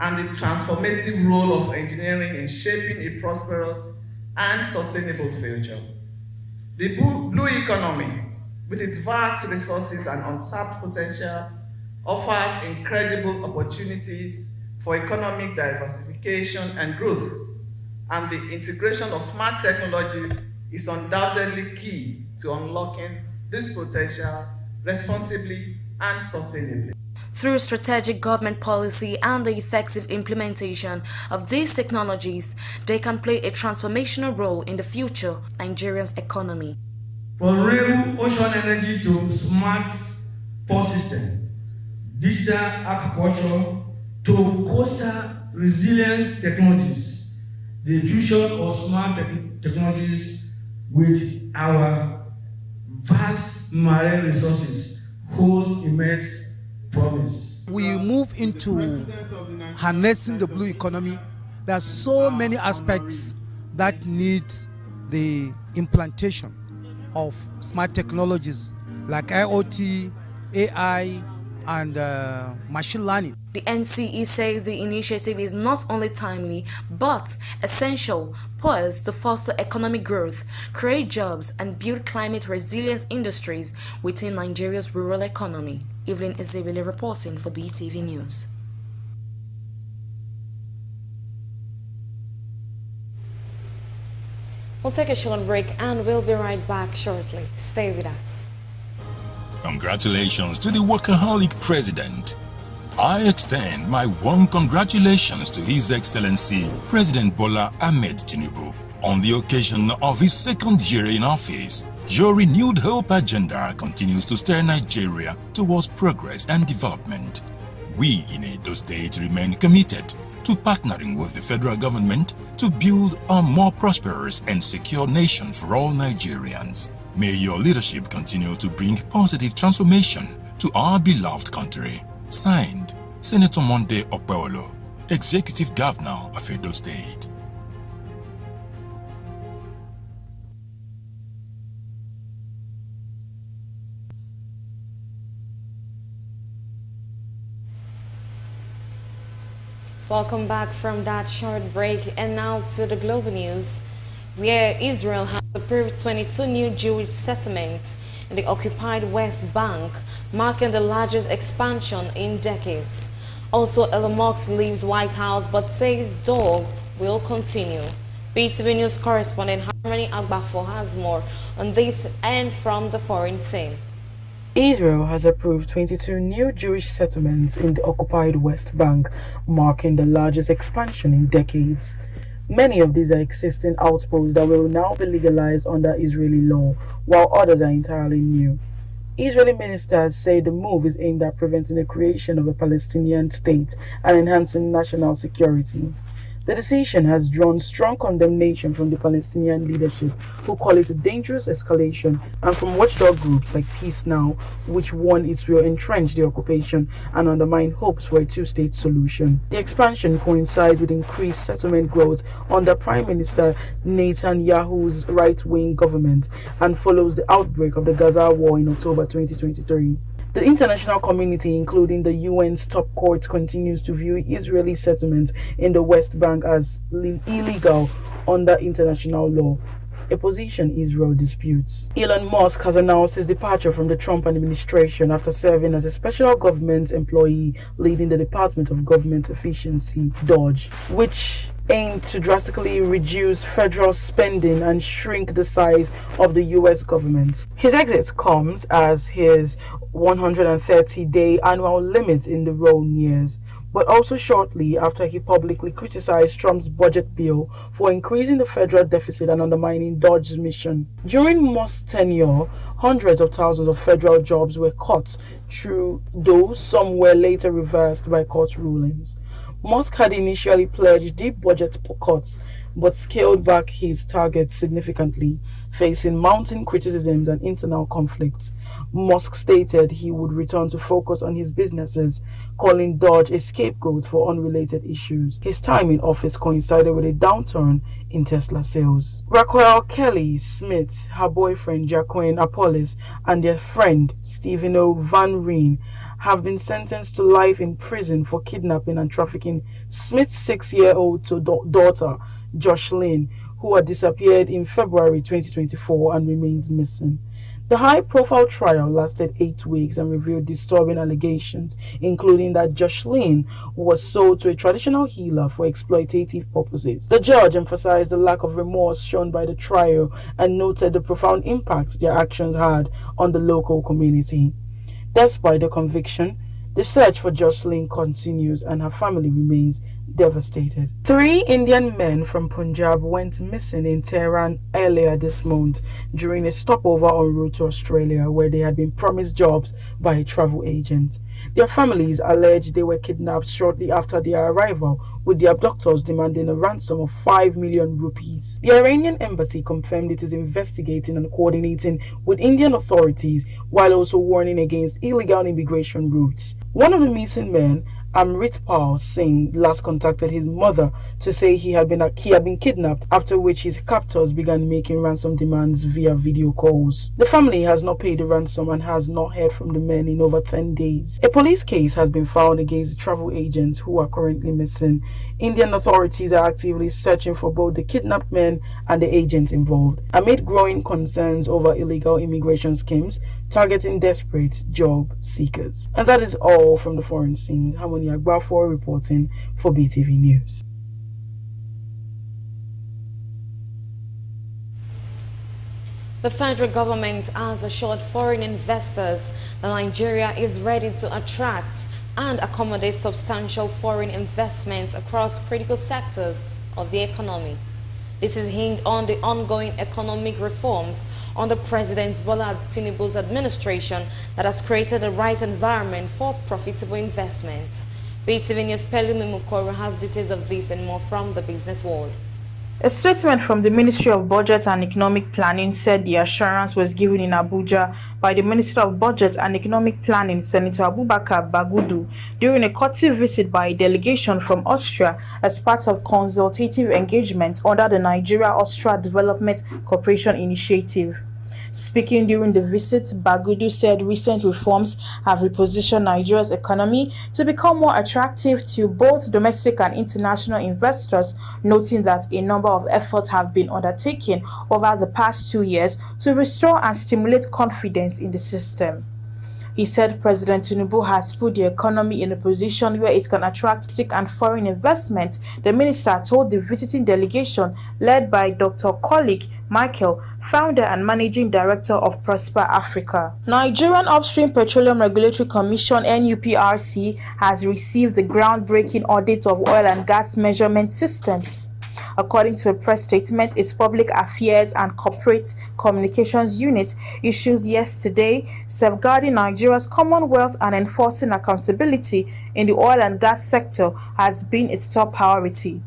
S11: and the transformative role of engineering in shaping a prosperous and sustainable future. The blue economy, with its vast resources and untapped potential, offers incredible opportunities for economic diversification and growth, and the integration of smart technologies is undoubtedly key to unlocking this potential responsibly and sustainably.
S1: Through strategic government policy and the effective implementation of these technologies, they can play a transformational role in the future Nigeria's economy.
S12: From rail, ocean energy to smart port system, digital agriculture to coastal resilience technologies, the fusion of smart technologies with our vast marine resources holds immense promise.
S13: We move into harnessing the blue economy. There are so many aspects that need the implantation of smart technologies like IoT, AI, and machine learning.
S1: The NCE says the initiative is not only timely but essential, poised to foster economic growth, create jobs, and build climate-resilient industries within Nigeria's rural economy. Evelyn Ezebele reporting for BeeTv News. We'll take a short break and we'll be right back shortly. Stay with us.
S14: Congratulations to the workaholic president. I extend my warm congratulations to His Excellency President Bola Ahmed Tinubu on the occasion of his second year in office. Your renewed hope agenda continues to steer Nigeria towards progress and development. We in Edo State remain committed to partnering with the federal government to build a more prosperous and secure nation for all Nigerians. May your leadership continue to bring positive transformation to our beloved country. Signed, Senator Monday Opeolo, Executive Governor of Edo State.
S1: Welcome back from that short break, and now to the global news, where Israel has approved 22 new Jewish settlements in the occupied West Bank, marking the largest expansion in decades. Also, Elon Musk leaves White House but says dog will continue. BeeTv News correspondent Harmony Agbafo has more on this and from the foreign scene.
S16: Israel has approved 22 new Jewish settlements in the occupied West Bank, marking the largest expansion in decades. Many of these are existing outposts that will now be legalized under Israeli law, while others are entirely new. Israeli ministers say the move is aimed at preventing the creation of a Palestinian state and enhancing national security. The decision has drawn strong condemnation from the Palestinian leadership, who call it a dangerous escalation, and from watchdog groups like Peace Now, which warn it will entrench the occupation and undermine hopes for a two-state solution. The expansion coincides with increased settlement growth under Prime Minister Netanyahu's right-wing government and follows the outbreak of the Gaza war in October 2023. The international community, including the UN's top court, continues to view Israeli settlements in the West Bank as illegal under international law, a position Israel disputes. Elon Musk has announced his departure from the Trump administration after serving as a special government employee leading the Department of Government Efficiency, DOGE, which aimed to drastically reduce federal spending and shrink the size of the U.S. government. His exit comes as his 130-day annual limit in the role nears, but also shortly after he publicly criticized Trump's budget bill for increasing the federal deficit and undermining DOGE's mission. During Musk's tenure, hundreds of thousands of federal jobs were cut, though some were later reversed by court rulings. Musk had initially pledged deep budget cuts, but scaled back his targets significantly, facing mounting criticisms and internal conflicts. Musk stated he would return to focus on his businesses, calling Doge a scapegoat for unrelated issues. His time in office coincided with a downturn in Tesla sales. Raquel Kelly Smith, her boyfriend Jacqueline Apollis, and their friend Stephen O. Van Reen have been sentenced to life in prison for kidnapping and trafficking Smith's 6-year-old daughter, Jocelyn, who had disappeared in February 2024 and remains missing. The high-profile trial lasted 8 weeks and revealed disturbing allegations, including that Jocelyn was sold to a traditional healer for exploitative purposes. The judge emphasized the lack of remorse shown by the trio and noted the profound impact their actions had on the local community. Despite the conviction, the search for Jocelyn continues and her family remains devastated. 3 Indian men from Punjab went missing in Tehran earlier this month during a stopover en route to Australia, where they had been promised jobs by a travel agent. Their families allege they were kidnapped shortly after their arrival, with the abductors demanding a ransom of 5 million rupees. The Iranian embassy confirmed it is investigating and coordinating with Indian authorities while also warning against illegal immigration routes. One of the missing men, Amritpal Singh, last contacted his mother to say he had been kidnapped, after which his captors began making ransom demands via video calls. The family has not paid the ransom and has not heard from the men in over 10 days. A police case has been filed against the travel agents who are currently missing. Indian authorities are actively searching for both the kidnapped men and the agents involved, amid growing concerns over illegal immigration schemes targeting desperate job seekers. And that is all from the foreign scenes. Harmony Agbafor reporting for BeeTv News.
S1: The federal government has assured foreign investors that Nigeria is ready to attract and accommodate substantial foreign investments across critical sectors of the economy. This is hinged on the ongoing economic reforms under President Bola Tinubu's administration that has created the right environment for profitable investments. BeeTv News' Pelumi Mukoro has details of this and more from the business world.
S17: A statement from the Ministry of Budget and Economic Planning said the assurance was given in Abuja by the Minister of Budget and Economic Planning, Senator Abubakar Bagudu, during a courtesy visit by a delegation from Austria as part of consultative engagement under the Nigeria-Austria Development Cooperation Initiative. Speaking during the visit, Bagudu said recent reforms have repositioned Nigeria's economy to become more attractive to both domestic and international investors, noting that a number of efforts have been undertaken over the past 2 years to restore and stimulate confidence in the system. He said President Tinubu has put the economy in a position where it can attract domestic and foreign investment. The minister told the visiting delegation led by Dr. Kolik Michael, founder and managing director of Prosper Africa. Nigerian Upstream Petroleum Regulatory Commission (NUPRC) has received the groundbreaking audit of oil and gas measurement systems. According to a press statement, its Public Affairs and Corporate Communications Unit issued yesterday, safeguarding Nigeria's commonwealth and enforcing accountability in the oil and gas sector has been its top priority.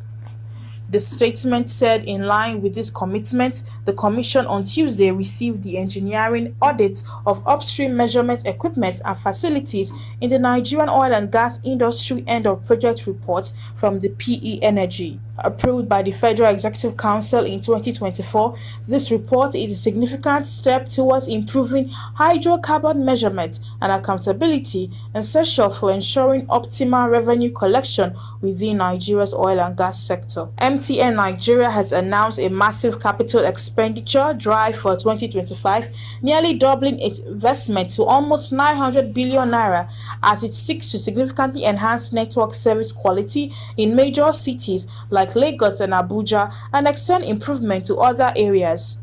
S17: The statement said in line with this commitment, the Commission on Tuesday received the engineering audit of upstream measurement equipment and facilities in the Nigerian oil and gas industry end of project report from the PE Energy. Approved by the Federal Executive Council in 2024, this report is a significant step towards improving hydrocarbon measurement and accountability, essential for ensuring optimal revenue collection within Nigeria's oil and gas sector. MTN Nigeria has announced a massive capital expenditure drive for 2025, nearly doubling its investment to almost 900 billion naira as it seeks to significantly enhance network service quality in major cities like Lagos and Abuja and extend improvement to other areas.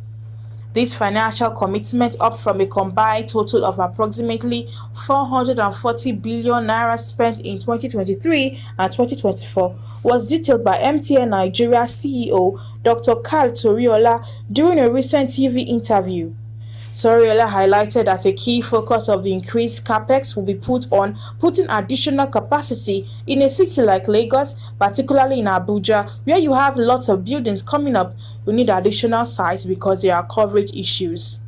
S17: This financial commitment, up from a combined total of approximately 440 billion naira spent in 2023 and 2024, was detailed by MTN Nigeria CEO Dr. Karl Toriola during a recent TV interview. Toriola highlighted that a key focus of the increased capex will be put on putting additional capacity in a city like Lagos, particularly in Abuja, where you have lots of buildings coming up. You need additional sites because there are coverage issues.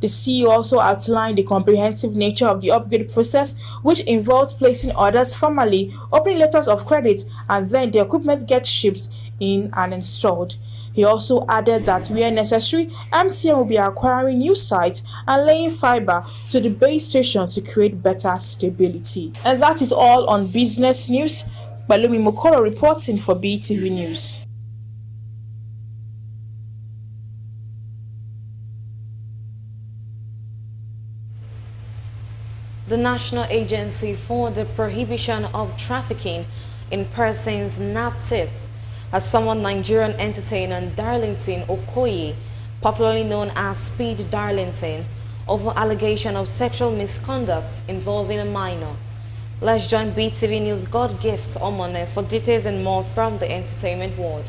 S17: The CEO also outlined the comprehensive nature of the upgrade process, which involves placing orders formally, opening letters of credit, and then the equipment gets shipped in and installed. He also added that where necessary, MTN will be acquiring new sites and laying fiber to the base station to create better stability. And that is all on business news. Pelumi Mukoro reporting for BeeTv News.
S1: The National Agency for the Prohibition of Trafficking in Persons (NAPTIP) has summoned Nigerian entertainer Darlington Okoye, popularly known as Speed Darlington, over allegation of sexual misconduct involving a minor. Let's join BeeTv News' God Gift Omone for details and more from the entertainment world.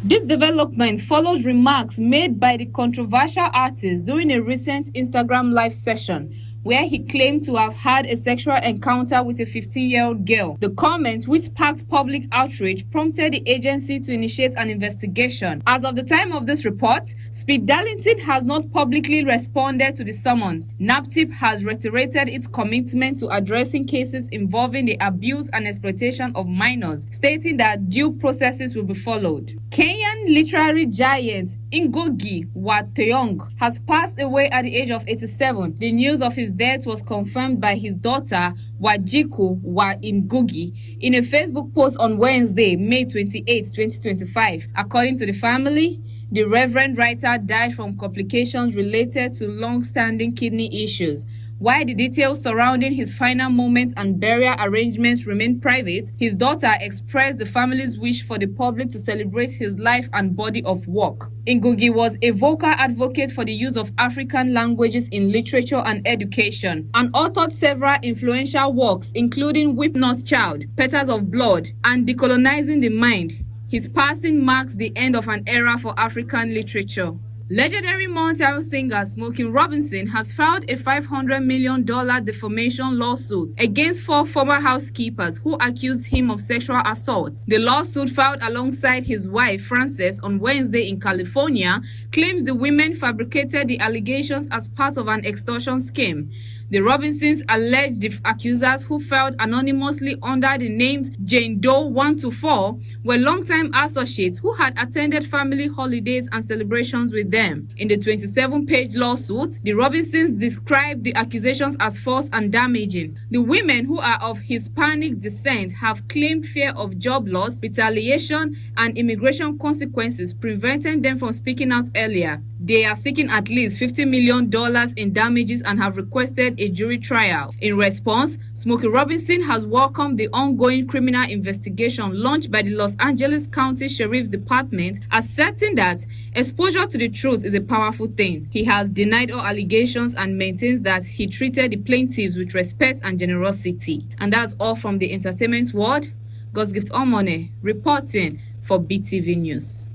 S18: This development follows remarks made by the controversial artist during a recent Instagram live session where he claimed to have had a sexual encounter with a 15-year-old girl. The comment, which sparked public outrage, prompted the agency to initiate an investigation. As of the time of this report, Speed Darlington has not publicly responded to the summons. NAPTIP has reiterated its commitment to addressing cases involving the abuse and exploitation of minors, stating that due processes will be followed. Kenyan literary giant Ngugi wa Thiong'o has passed away at the age of 87. The news of his death was confirmed by his daughter, Wajiko wa Ngugi, in a Facebook post on Wednesday, May 28, 2025. According to the family, the Reverend writer died from complications related to long-standing kidney issues. While the details surrounding his final moments and burial arrangements remain private, his daughter expressed the family's wish for the public to celebrate his life and body of work. Ngugi was a vocal advocate for the use of African languages in literature and education, and authored several influential works including Weep Not Child, Petals of Blood, and Decolonizing the Mind. His passing marks the end of an era for African literature. Legendary Montero singer Smokey Robinson has filed a $500 million defamation lawsuit against 4 former housekeepers who accused him of sexual assault. The lawsuit, filed alongside his wife Frances on Wednesday in California, claims the women fabricated the allegations as part of an extortion scheme. The Robinsons alleged the accusers, who filed anonymously under the names Jane Doe 124, were longtime associates who had attended family holidays and celebrations with them. In the 27-page lawsuit, the Robinsons described the accusations as false and damaging. The women, who are of Hispanic descent, have claimed fear of job loss, retaliation, and immigration consequences preventing them from speaking out earlier. They are seeking at least $50 million in damages and have requested a jury trial. In response, Smokey Robinson has welcomed the ongoing criminal investigation launched by the Los Angeles County Sheriff's Department, asserting that exposure to the truth is a powerful thing. He has denied all allegations and maintains that he treated the plaintiffs with respect and generosity. And that's all from the entertainment world. God's Gift Omone reporting for BeeTv News.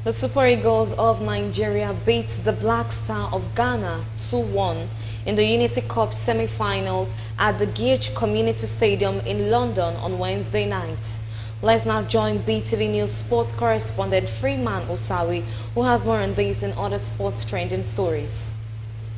S1: The Super Eagles of Nigeria beat the Black Star of Ghana 2-1 in the Unity Cup semi-final at the George Community Stadium in London on Wednesday night. Let's now join BeeTv News sports correspondent Freeman Osawi, who has more on these and other sports trending stories.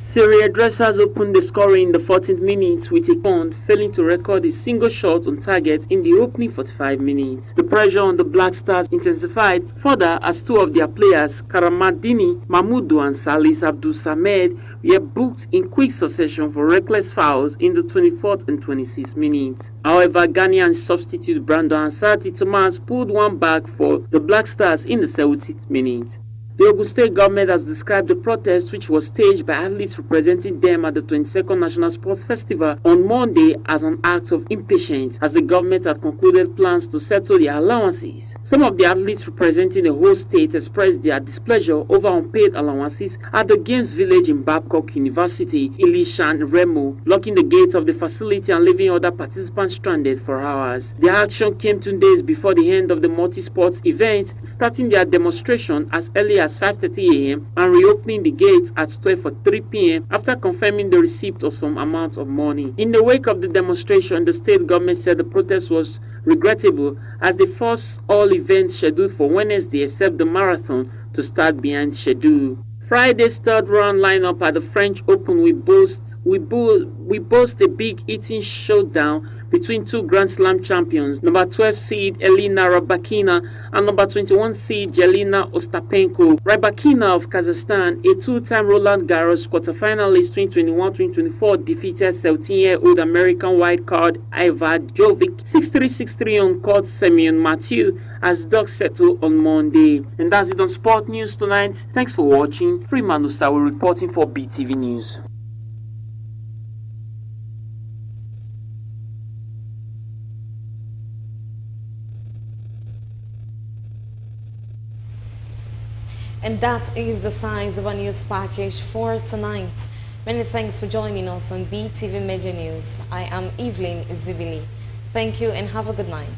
S15: Syria Dressers opened the scoring in the 14th minute with a punt, failing to record a single shot on target in the opening 45 minutes. The pressure on the Black Stars intensified further as 2 of their players, Karamadini Mahmoudou and Salis Abdul Samed, were booked in quick succession for reckless fouls in the 24th and 26th minutes. However, Ghanaian substitute Brandon Ansati Thomas pulled one back for the Black Stars in the 70th minute. The Ogun State government has described the protest, which was staged by athletes representing them at the 22nd National Sports Festival on Monday, as an act of impatience, as the government had concluded plans to settle their allowances. Some of the athletes representing the whole state expressed their displeasure over unpaid allowances at the Games Village in Babcock University, Elisha and Remo, blocking the gates of the facility and leaving other participants stranded for hours. The action came 2 days before the end of the multi-sports event, starting their demonstration as early as 5:30 a.m. and reopening the gates at 12:03 p.m. after confirming the receipt of some amount of money. In the wake of the demonstration, the state government said the protest was regrettable as they forced all events scheduled for Wednesday except the marathon to start behind schedule. Friday's third round lineup at the French Open will boast a big eating showdown between 2 Grand Slam champions, number 12 seed Elena Rybakina and number 21 seed Jelena Ostapenko. Rybakina of Kazakhstan, a 2-time Roland Garros quarterfinalist 2021-2024, defeated 17-year-old American wildcard Ivar Jovic 6-3, 6-3 on court Semyon Mathieu as dogs settle on Monday. And that's it on Sport News tonight. Thanks for watching. Freeman Osawi reporting for BeeTv News.
S1: And that is the size of our news package for tonight. Many thanks for joining us on BeeTv Media News. I am Evelyn Zibili. Thank you and have a good night.